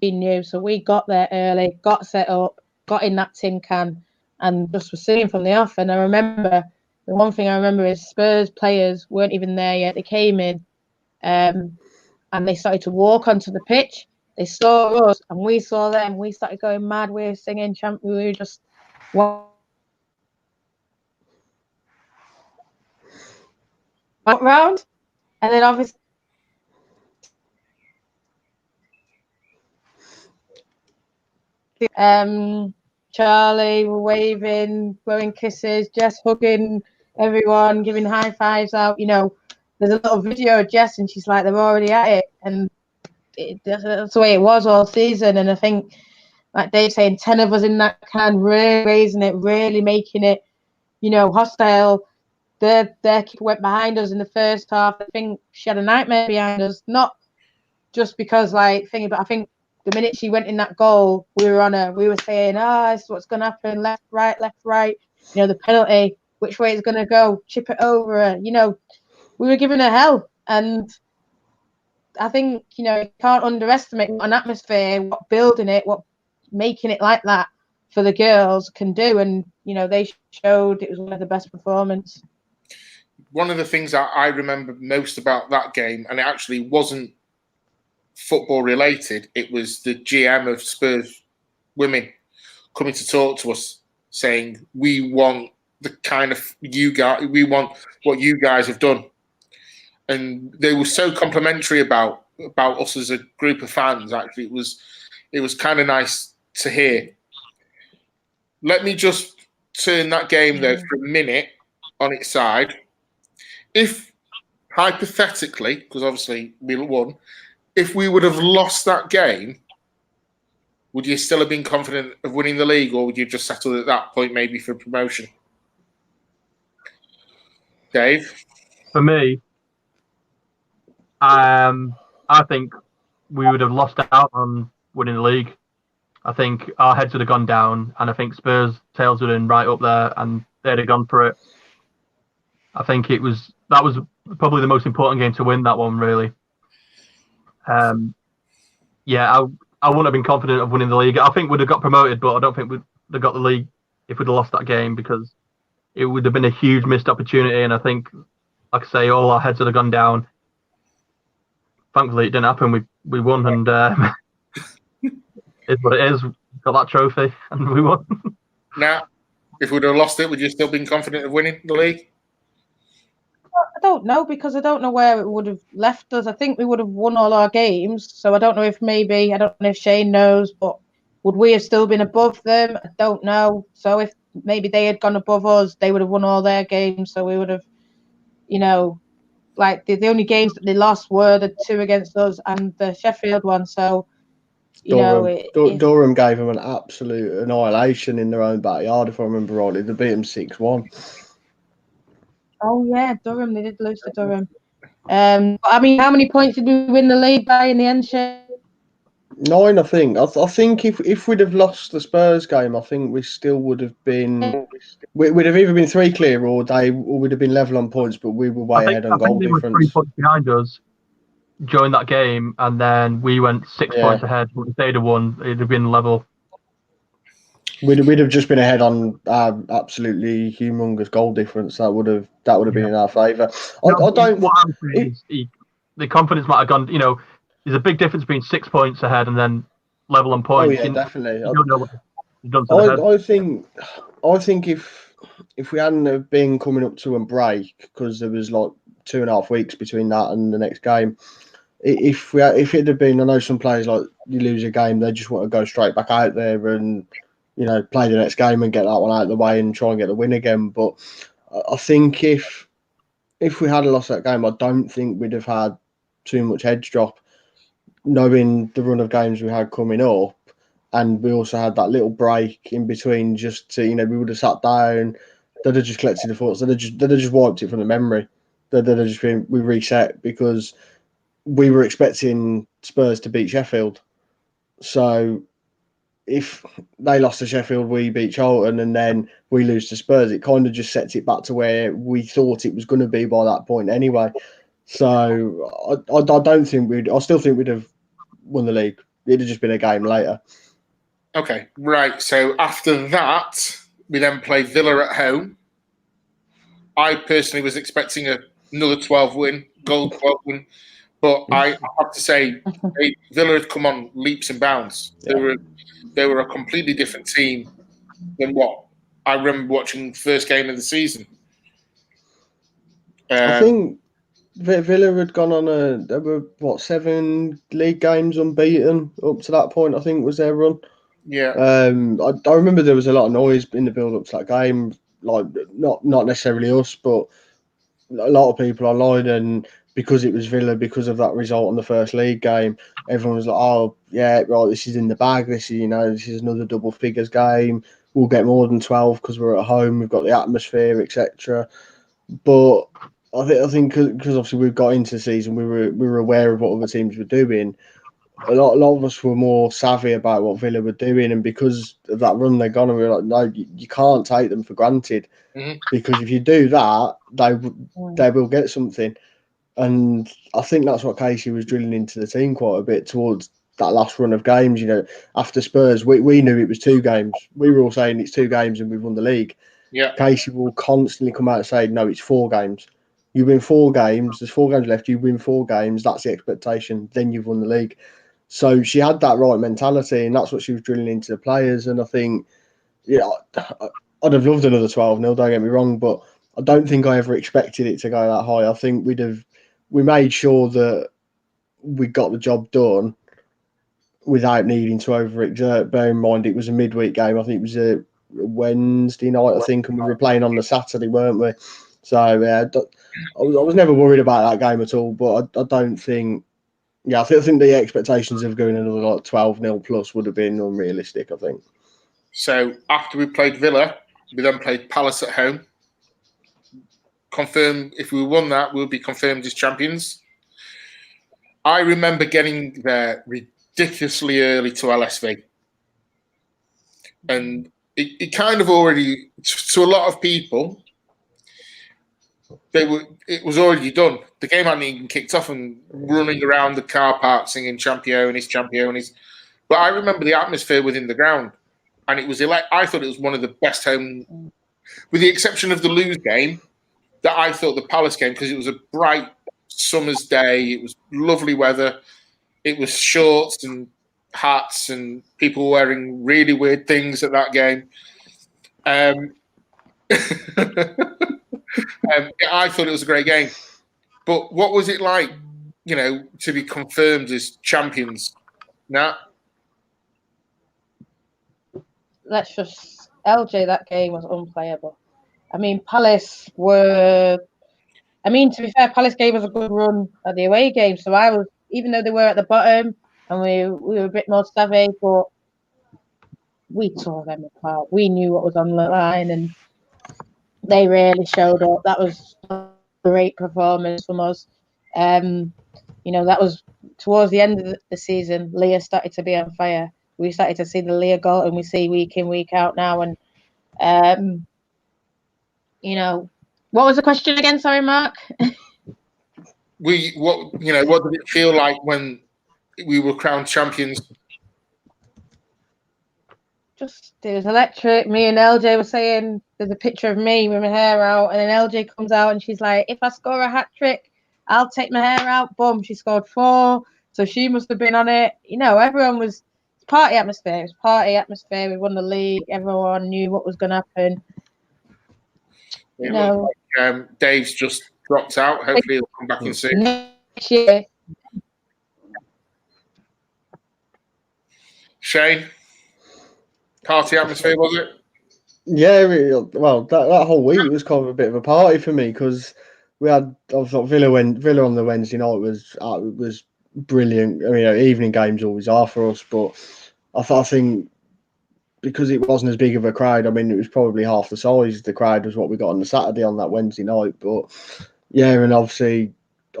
Speaker 2: We knew, so we got there early, got set up, got in that tin can, and just were singing from the off. And I remember, the one thing I remember is Spurs players weren't even there yet. They came in, and they started to walk onto the pitch. They saw us, and we saw them. We started going mad. We were singing, we were just went round, and then obviously Charlie were waving, blowing kisses, Jess hugging everyone, giving high fives out. You know, there's a little video of Jess, and she's like, they're already at it, and that's the way it was all season. And I think, like Dave saying, 10 of us in that can, really raising it, really making it, you know, hostile. Their keeper went behind us in the first half. I think she had a nightmare behind us, not just because but I think the minute she went in that goal, we were on her. We were saying, this is what's going to happen, left, right. You know, the penalty, which way it's going to go, chip it over her. You know, we were giving her hell. And I think, you know, you can't underestimate what an atmosphere, what building it, what making it like that for the girls can do. And, you know, they showed it was one of the best performances.
Speaker 1: One of the things that I remember most about that game, and it actually wasn't football related, it was the GM of Spurs women coming to talk to us, saying, we want the kind of we want what you guys have done. And they were so complimentary about us as a group of fans. Actually, it was kind of nice to hear. Let me just turn that game though for a minute on its side if hypothetically, because obviously we won, if we would have lost that game, would you still have been confident of winning the league, or would you just settled at that point maybe for promotion? Dave?
Speaker 4: For me, I think we would have lost out on winning the league. I think our heads would have gone down, and I think Spurs' tails would have been right up there, and they'd have gone for it. I think that was probably the most important game to win, that one, really. Yeah, I wouldn't have been confident of winning the league. I think we'd have got promoted, but I don't think we'd have got the league if we'd have lost that game, because it would have been a huge missed opportunity, and I think, like I say, all our heads would have gone down. Thankfully, it didn't happen. We won, and it's what it is. Got that trophy, and we won.
Speaker 1: Now, if we'd have lost it, would you still been confident of winning the league?
Speaker 2: I don't know, because I don't know where it would have left us. I think we would have won all our games, so I don't know if maybe, I don't know if Shane knows, but would we have still been above them? I don't know. So if maybe they had gone above us, they would have won all their games, so we would have, like the only games that they lost were the 2 against us and the Sheffield one. So,
Speaker 3: Durham gave them an absolute annihilation in their own backyard, if I remember rightly. They beat them 6-1.
Speaker 2: Oh yeah, Durham. They did lose to Durham. I mean, how many points did we win the league by in the end, Shane?
Speaker 3: 9, I think. I think if we'd have lost the Spurs game, I think we still would have been. We'd have either been 3 clear, or we'd have been level on points, but we were way ahead on goal
Speaker 4: they
Speaker 3: difference.
Speaker 4: were 3 points behind us during that game, and then we went 6 points ahead. If they'd have won, it'd have been level.
Speaker 3: We'd have just been ahead on absolutely humongous goal difference. That would have been in our favour. I don't.
Speaker 4: What I'm saying is the confidence might have gone. There's a big difference between 6 points ahead and then level on points.
Speaker 3: Oh yeah, definitely.
Speaker 4: You don't know what you've done to the head.
Speaker 3: I think if we hadn't have been coming up to a break, because there was like 2.5 weeks between that and the next game, if it had been, I know some players, like, you lose a game, they just want to go straight back out there and play the next game and get that one out of the way and try and get the win again. But I think if we had lost that game, I don't think we'd have had too much heads drop, knowing the run of games we had coming up. And we also had that little break in between, just to, we would have sat down, they'd have just collected the thoughts, they'd have just wiped it from the memory. They'd have just been, we reset, because we were expecting Spurs to beat Sheffield. So if they lost to Sheffield, we beat Charlton, and then we lose to Spurs, it kind of just sets it back to where we thought it was going to be by that point anyway. So I don't think I still think we'd have won the league. It'd have just been a game later.
Speaker 1: Okay, right. So after that, we then play Villa at home. I personally was expecting another 12 win, goal 12 win. But I have to say, Villa had come on leaps and bounds. Yeah. They were a completely different team than what I remember watching the first game of the season.
Speaker 3: I think Villa had gone on there were 7 league games unbeaten up to that point, I think, was their run.
Speaker 1: Yeah.
Speaker 3: I remember there was a lot of noise in the build up to that game, like not necessarily us, but a lot of people online, and because it was Villa, because of that result on the first league game, everyone was like, "Oh, yeah, right, this is in the bag. This is another double figures game. We'll get more than 12 because we're at home. We've got the atmosphere, etc." But I think because obviously we've got into the season, we were aware of what other teams were doing. A lot of us were more savvy about what Villa were doing, and because of that run they're gone, and we were like, no, you can't take them for granted, because if you do that, they will get something. And I think that's what Casey was drilling into the team quite a bit towards that last run of games. After Spurs, we knew it was 2 games. We were all saying it's 2 games and we've won the league.
Speaker 1: Yeah.
Speaker 3: Casey will constantly come out and say, no, it's 4 games. You win 4 games. There's 4 games left. You win 4 games. That's the expectation. Then you've won the league. So she had that right mentality, and that's what she was drilling into the players. And I think, I'd have loved another 12-0, don't get me wrong, but I don't think I ever expected it to go that high. I think we made sure that we got the job done without needing to overexert. Bear in mind, it was a midweek game. I think it was a Wednesday night, I think, and we were playing on the Saturday, weren't we? So yeah, I was never worried about that game at all. But I don't think. Yeah, I think the expectations of going another like 12-0 plus would have been unrealistic, I think.
Speaker 1: So after we played Villa, we then played Palace at home. Confirmed, if we won that, we'll be confirmed as champions. I remember getting there ridiculously early to LSV. And it kind of already, to a lot of people, it was already done. The game hadn't even kicked off and running around the car park singing Championis, Championis. But I remember the atmosphere within the ground. And it was I thought it was one of the best home, with the exception of the Lose game, that I thought the Palace game, because it was a bright summer's day. It was lovely weather. It was shorts and hats and people wearing really weird things at that game. I thought it was a great game. But what was it like, to be confirmed as champions? Nat?
Speaker 2: Let's just LJ. That game was unplayable. I mean, Palace were. I mean, to be fair, Palace gave us a good run at the away game. So I was, even though they were at the bottom and we were a bit more savvy, but we tore them apart. We knew what was on the line, and they really showed up. That was a great performance from us. That was towards the end of the season. Leah started to be on fire. We started to see the Leah goal, and we see week in, week out now. And, what was the question again? Sorry, Mark.
Speaker 1: What did it feel like when we were crowned champions?
Speaker 2: Just, it was electric. Me and LJ were saying, there's a picture of me with my hair out, and then LJ comes out and she's like, if I score a hat trick, I'll take my hair out. Boom, she scored 4. So she must have been on it. Everyone was party atmosphere. It was party atmosphere. We won the league. Everyone knew what was going to happen.
Speaker 1: Like, Dave's just dropped out. Hopefully he'll come back in soon.
Speaker 2: Next year.
Speaker 1: Shane, party atmosphere, was it?
Speaker 3: Yeah, well, that whole week was kind of a bit of a party for me because we had, I thought Villa on the Wednesday night was brilliant. I mean, evening games always are for us, but I think because it wasn't as big of a crowd, I mean, it was probably half the size the crowd was what we got on the Saturday on that Wednesday night. But yeah, and obviously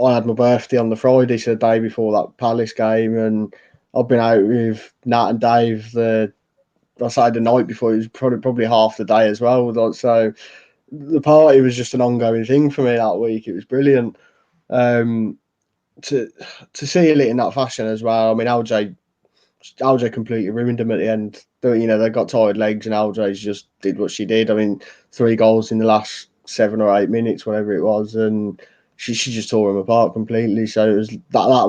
Speaker 3: I had my birthday on the Friday, so the day before that Palace game, and I've been out with Nat and Dave the Saturday night before. It was probably half the day as well. So the party was just an ongoing thing for me that week. It was brilliant. To see it lit in that fashion as well. I mean, LJ completely ruined them at the end. They got tired legs, and LJ just did what she did. I mean, 3 goals in the last 7 or 8 minutes, whatever it was, and she just tore them apart completely. So it was that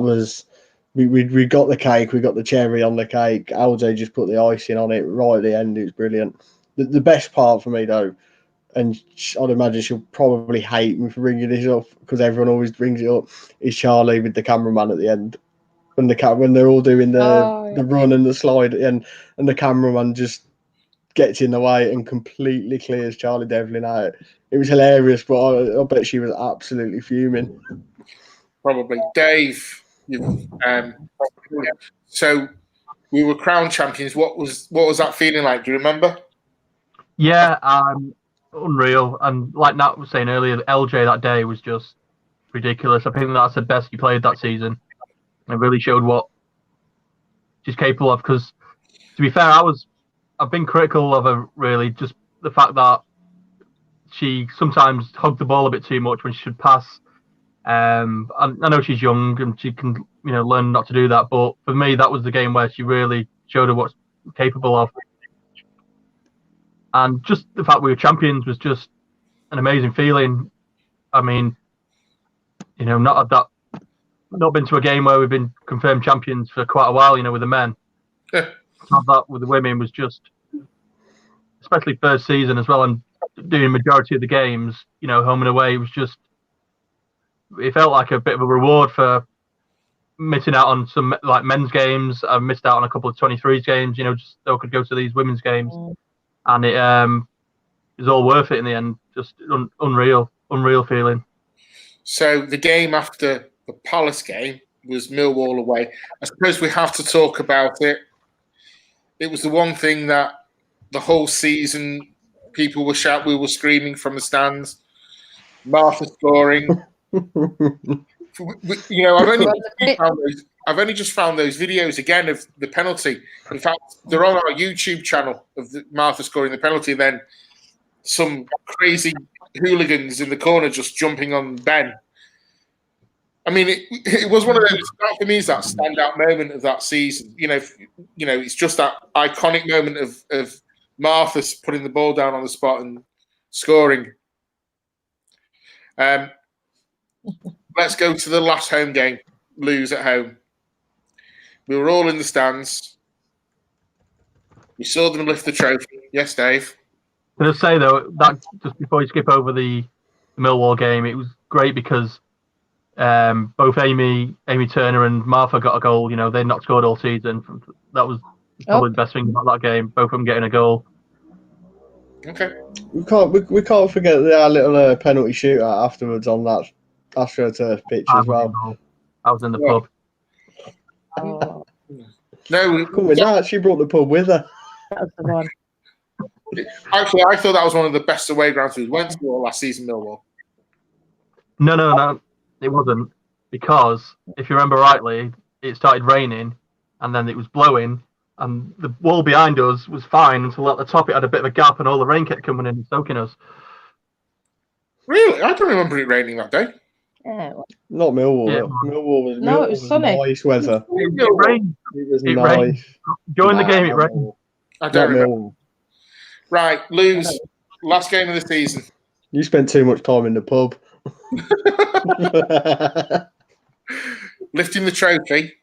Speaker 3: was we got the cake, we got the cherry on the cake. LJ just put the icing on it right at the end. It was brilliant. The best part for me though, and I'd imagine she'll probably hate me for bringing this up because everyone always brings it up, is Charlie with the cameraman at the end. When they're all doing the run and the slide at the end, and the cameraman just gets in the way and completely clears Charlie Devlin out. It was hilarious, but I bet she was absolutely fuming.
Speaker 1: Probably. Dave, so we were crowned champions. What was that feeling like? Do you remember?
Speaker 4: Yeah, unreal. And like Nat was saying earlier, LJ that day was just ridiculous. I think that's the best he played that season. And really showed what she's capable of. Because to be fair, I've been critical of her, really, just the fact that she sometimes hugged the ball a bit too much when she should pass. I know she's young and she can learn not to do that, but for me that was the game where she really showed her what's capable of. And just the fact we were champions was just an amazing feeling. I mean, not been to a game where we've been confirmed champions for quite a while, with the men.
Speaker 1: Yeah.
Speaker 4: Have that with the women was just, especially first season as well, and doing majority of the games, home and away, was just, it felt like a bit of a reward for missing out on some like men's games. I missed out on a couple of 23s games, just so I could go to these women's games, and it was all worth it in the end. Just unreal. unreal feeling.
Speaker 1: So the game after the Palace game was Millwall away. I suppose we have to talk about it. It was the one thing that the whole season people were we were screaming from the stands. Martha scoring. You know, I've only just found those videos again of the penalty. In fact, they're on our YouTube channel of Martha scoring the penalty. And then some crazy hooligans in the corner just jumping on Ben. I mean, it was one of those. For me, is that standout moment of that season. You know, it's just that iconic moment of Martha putting the ball down on the spot and scoring. Let's go to the last home game. Lose at home. We were all in the stands. We saw them lift the trophy. Yes, Dave.
Speaker 4: Can I say though that just before you skip over the Millwall game, it was great because both Amy Turner and Martha got a goal. You know, they'd not scored all season. That was probably the best thing about that game. Both of them getting a goal.
Speaker 1: Okay.
Speaker 3: We can't forget our little penalty shootout afterwards on that AstroTurf pitch as well.
Speaker 4: I was in the pub.
Speaker 2: Oh,
Speaker 1: No,
Speaker 3: she brought the pub with her.
Speaker 2: that was the one.
Speaker 1: Actually, I thought that was one of the best away grounds we went to all last season, Millwall.
Speaker 4: No, it wasn't. Because if you remember rightly, it started raining and then it was blowing and the wall behind us was fine until at the top it had a bit of a gap and all the rain kept coming in and soaking us.
Speaker 1: Really? I don't remember it raining that day.
Speaker 2: Yeah,
Speaker 3: Not Millwall.
Speaker 4: Yeah.
Speaker 3: Millwall
Speaker 2: it was sunny.
Speaker 3: Nice weather.
Speaker 4: It rained.
Speaker 3: It was
Speaker 4: It
Speaker 3: nice.
Speaker 4: rained. During the game, it rained.
Speaker 1: I
Speaker 3: Not
Speaker 1: don't remember.
Speaker 3: Millwall.
Speaker 1: Right, lose. Last game of the season.
Speaker 3: You spent too much time in the pub.
Speaker 1: Lifting the trophy.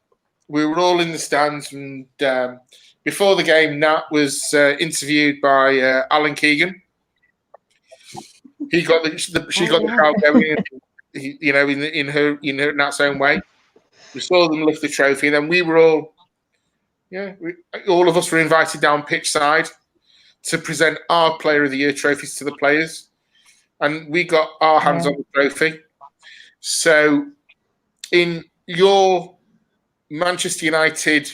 Speaker 1: We were all in the stands, and before the game, Nat was interviewed by Alan Keegan. He got she got the crowd going, you know, in her Nat's own way. We saw them lift the trophy, and then we were all, all of us were invited down pitch side to present our Player of the Year trophies to the players, and we got our hands on the trophy. So, in your Manchester United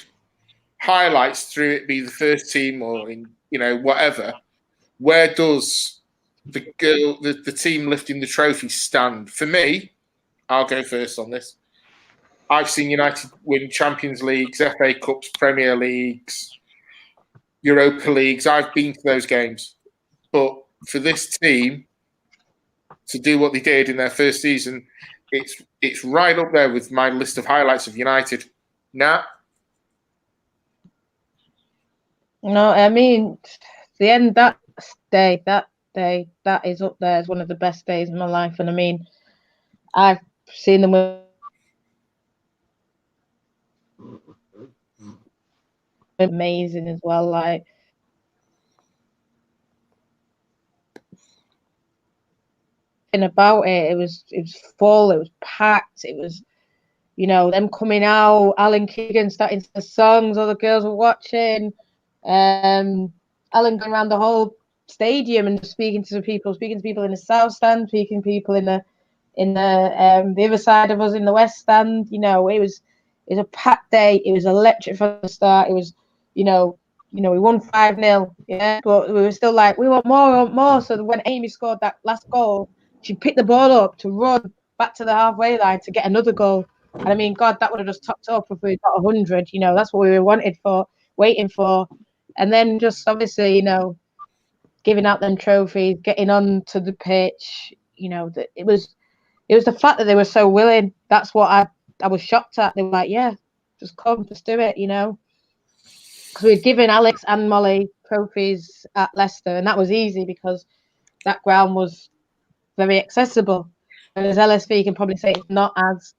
Speaker 1: highlights, through it be the first team or in whatever, where does the team lifting the trophy stand? For me, I'll go first on this. I've seen United win Champions Leagues, FA Cups, Premier Leagues, Europa Leagues. I've been to those games, but for this team to do what they did in their first season, it's right up there with my list of highlights of United. Nat?
Speaker 2: No, I mean, the end that day, that is up there as one of the best days of my life. And I mean, I've seen them amazing as well. Like, and about it was full, it was packed, it was, them coming out, Alan Keegan starting the songs, all the girls were watching, Alan going around the whole stadium and speaking to people in the south stand, speaking to people in the other side of us in the west stand. It was a packed day. It was electric from the start. It was, we won 5-0, but we were still like, we want more. So when Amy scored that last goal, she picked the ball up to run back to the halfway line to get another goal. And I mean, God, that would have just topped up if we got 100. That's what we were waiting for. And then just obviously, giving out them trophies, getting on to the pitch. It was the fact that they were so willing. That's what I was shocked at. They were like, yeah, just come, just do it, Because we'd given Alex and Molly trophies at Leicester, and that was easy because that ground was very accessible. Whereas LSV can probably say it's not as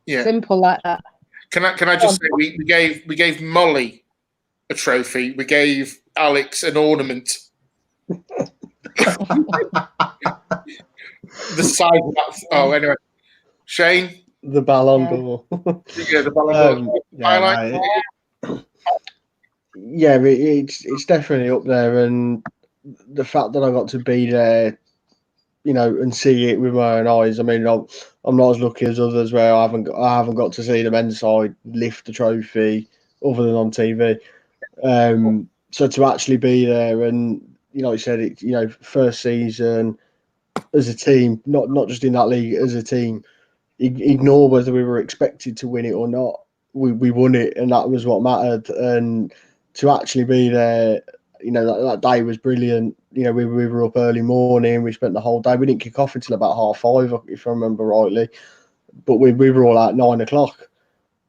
Speaker 2: simple like that.
Speaker 1: Can I just say we gave Molly a trophy. We gave Alex an ornament. The size of that. Oh, anyway, Shane.
Speaker 3: The Ballon d'Or.
Speaker 1: The Ballon d'Or.
Speaker 3: It's definitely up there, and the fact that I got to be there and see it with my own eyes. I mean, I'm not as lucky as others where I haven't got to see the men's side lift the trophy other than on TV. So to actually be there and, like you said, it, first season as a team, not just in that league, as a team, ignore whether we were expected to win it or not. We won it, and that was what mattered. And to actually be there, that day was brilliant. We were up early morning. We spent the whole day. We didn't kick off until about 5:30, if I remember rightly. But we were all at 9 o'clock,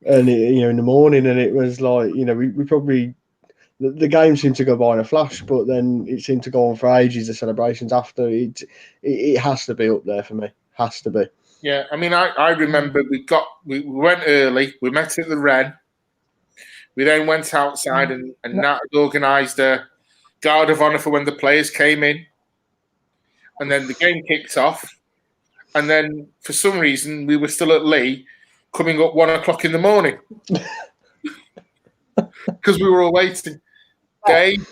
Speaker 3: and in the morning, and it was like we probably the game seemed to go by in a flash, but then it seemed to go on for ages. The celebrations after it has to be up there for me. Has to be.
Speaker 1: Yeah, I mean, I remember we went early. We met at the Wren. We then went outside and Nat had organised a guard of honour for when the players came in. And then the game kicked off. And then for some reason, we were still at Lee coming up 1 o'clock in the morning. Because we were all waiting. Dave?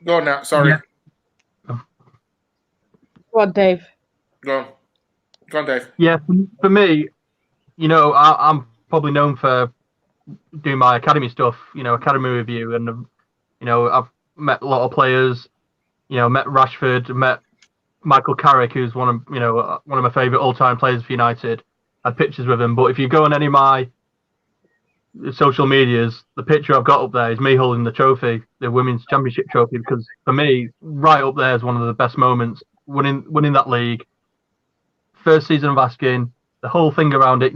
Speaker 1: Go on now, sorry.
Speaker 2: Yeah. Go on, Dave.
Speaker 1: Go on, Dave.
Speaker 4: Yeah, for me, I'm probably known for doing my academy stuff, academy review, and I've met a lot of players, met Rashford, met Michael Carrick, who's one of my favourite all-time players for United. Had pictures with him, but if you go on any of my social medias, the picture I've got up there is me holding the trophy, the Women's Championship trophy, because for me, right up there is one of the best moments, winning that league. First season of Askin, the whole thing around it,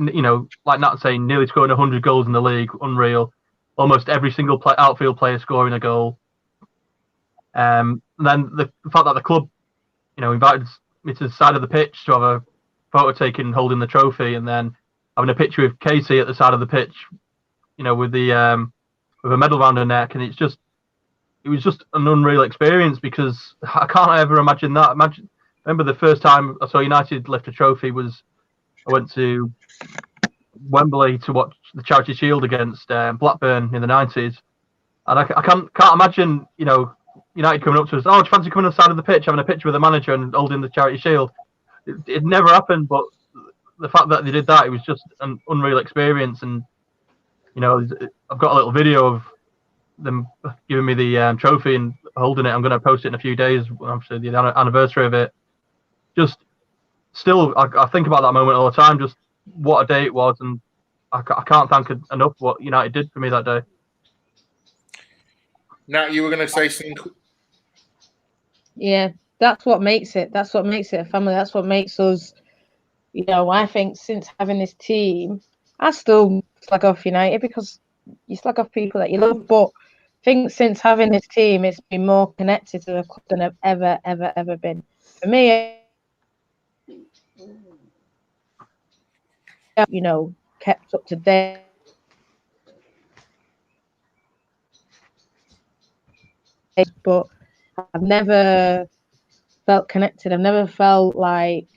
Speaker 4: like Nat saying, nearly scoring 100 goals in the league, unreal. Almost every single outfield player scoring a goal. And then the fact that the club, invited me to the side of the pitch to have a photo taken holding the trophy, and then having a picture with Casey at the side of the pitch, with a medal around her neck, and it was just an unreal experience, because I can't ever imagine that. Remember the first time I saw United lift a trophy was I went to Wembley to watch the Charity Shield against Blackburn in the 90s, and I can't imagine United coming up to us. Oh, do you fancy coming on the side of the pitch, having a picture with the manager and holding the Charity Shield? It never happened, but the fact that they did that, it was just an unreal experience. And I've got a little video of them giving me the trophy and holding it. I'm going to post it in a few days, obviously the anniversary of it. Just still, I think about that moment all the time. Just what a day it was, and I can't thank enough what United did for me that day.
Speaker 1: Nat, you were going to say something.
Speaker 2: Yeah, that's what makes it. That's what makes it a family. That's what makes us. I think since having this team, I still slag off United because you slag off people that you love. But I think since having this team, it's been more connected to the club than I've ever been. For me, kept up to date. But I've never felt connected. I've never felt like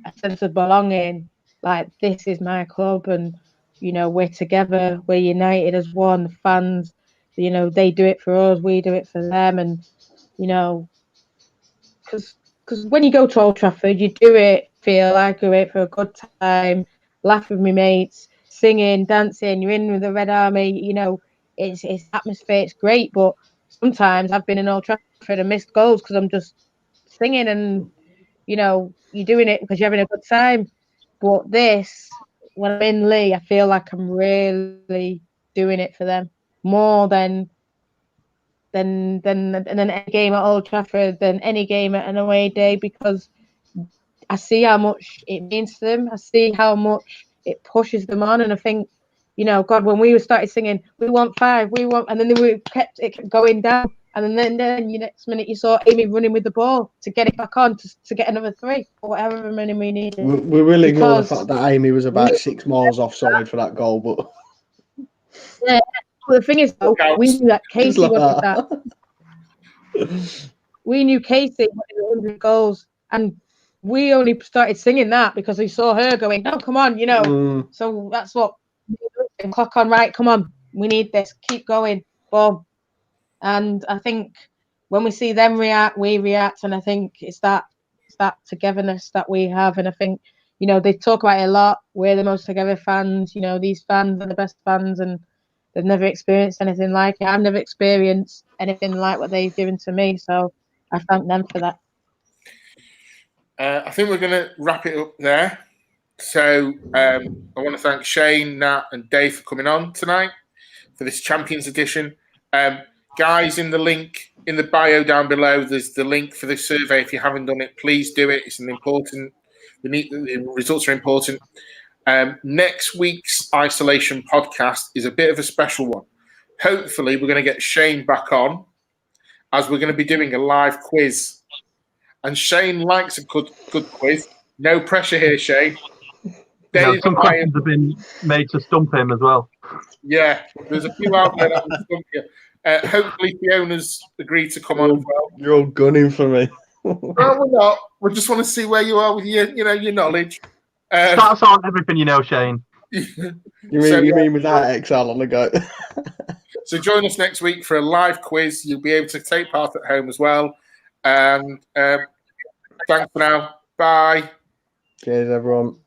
Speaker 2: a sense of belonging, like this is my club, and we're together, we're united as one. The fans, they do it for us, we do it for them, and because when you go to Old Trafford, you do it for a good time, laugh with my mates, singing, dancing. You're in with the Red Army, it's atmosphere, it's great. But sometimes I've been in Old Trafford and missed goals because I'm just singing, and you're doing it because you're having a good time. But this, when I'm in Lee, I feel like I'm really doing it for them more than any game at Old Trafford, than any game at an away day, because I see how much it means to them. I see how much it pushes them on, and I think, God, when we started singing, we want 5, and then it kept going down, and then you next minute you saw Amy running with the ball to get it back on to get another 3 or whatever many we needed.
Speaker 3: We will ignore the fact that Amy was about 6 miles offside for that goal, but
Speaker 2: yeah. Well, the thing is, though, we knew that Casey wanted that. We knew Casey wanted 100 goals, and we only started singing that because we saw her going, "No, come on, So that's what. Clock on, right? Come on, we need this. Keep going, boom." And I think when we see them react, we react, and I think it's that that togetherness that we have. And I think, you know, they talk about it a lot. We're the most together fans. You know, these fans are the best fans, and they've never experienced anything like it. I've never experienced anything like what they've given to me. So I thank them for that.
Speaker 1: I think we're going to wrap it up there. So I want to thank Shane, Nat, and Dave for coming on tonight for this Champions Edition. Guys, in the link in the bio down below, there's the link for the survey. If you haven't done it, please do it. It's an important. The results are important. Next week's Isolation Podcast is a bit of a special one. Hopefully, we're going to get Shane back on, as we're going to be doing a live quiz. And Shane likes a good quiz. No pressure here, Shane.
Speaker 4: Some questions have been made to stump him as well.
Speaker 1: Yeah, there's a few out there that will stump you. Hopefully Fiona's agreed to come on as well.
Speaker 3: You're all gunning for me.
Speaker 1: No, we're not. We just want to see where you are with your knowledge.
Speaker 4: That's on everything you know, Shane.
Speaker 3: You mean without Excel on the go?
Speaker 1: So join us next week for a live quiz. You'll be able to take part at home as well. And thanks for now. Bye.
Speaker 3: Cheers, everyone.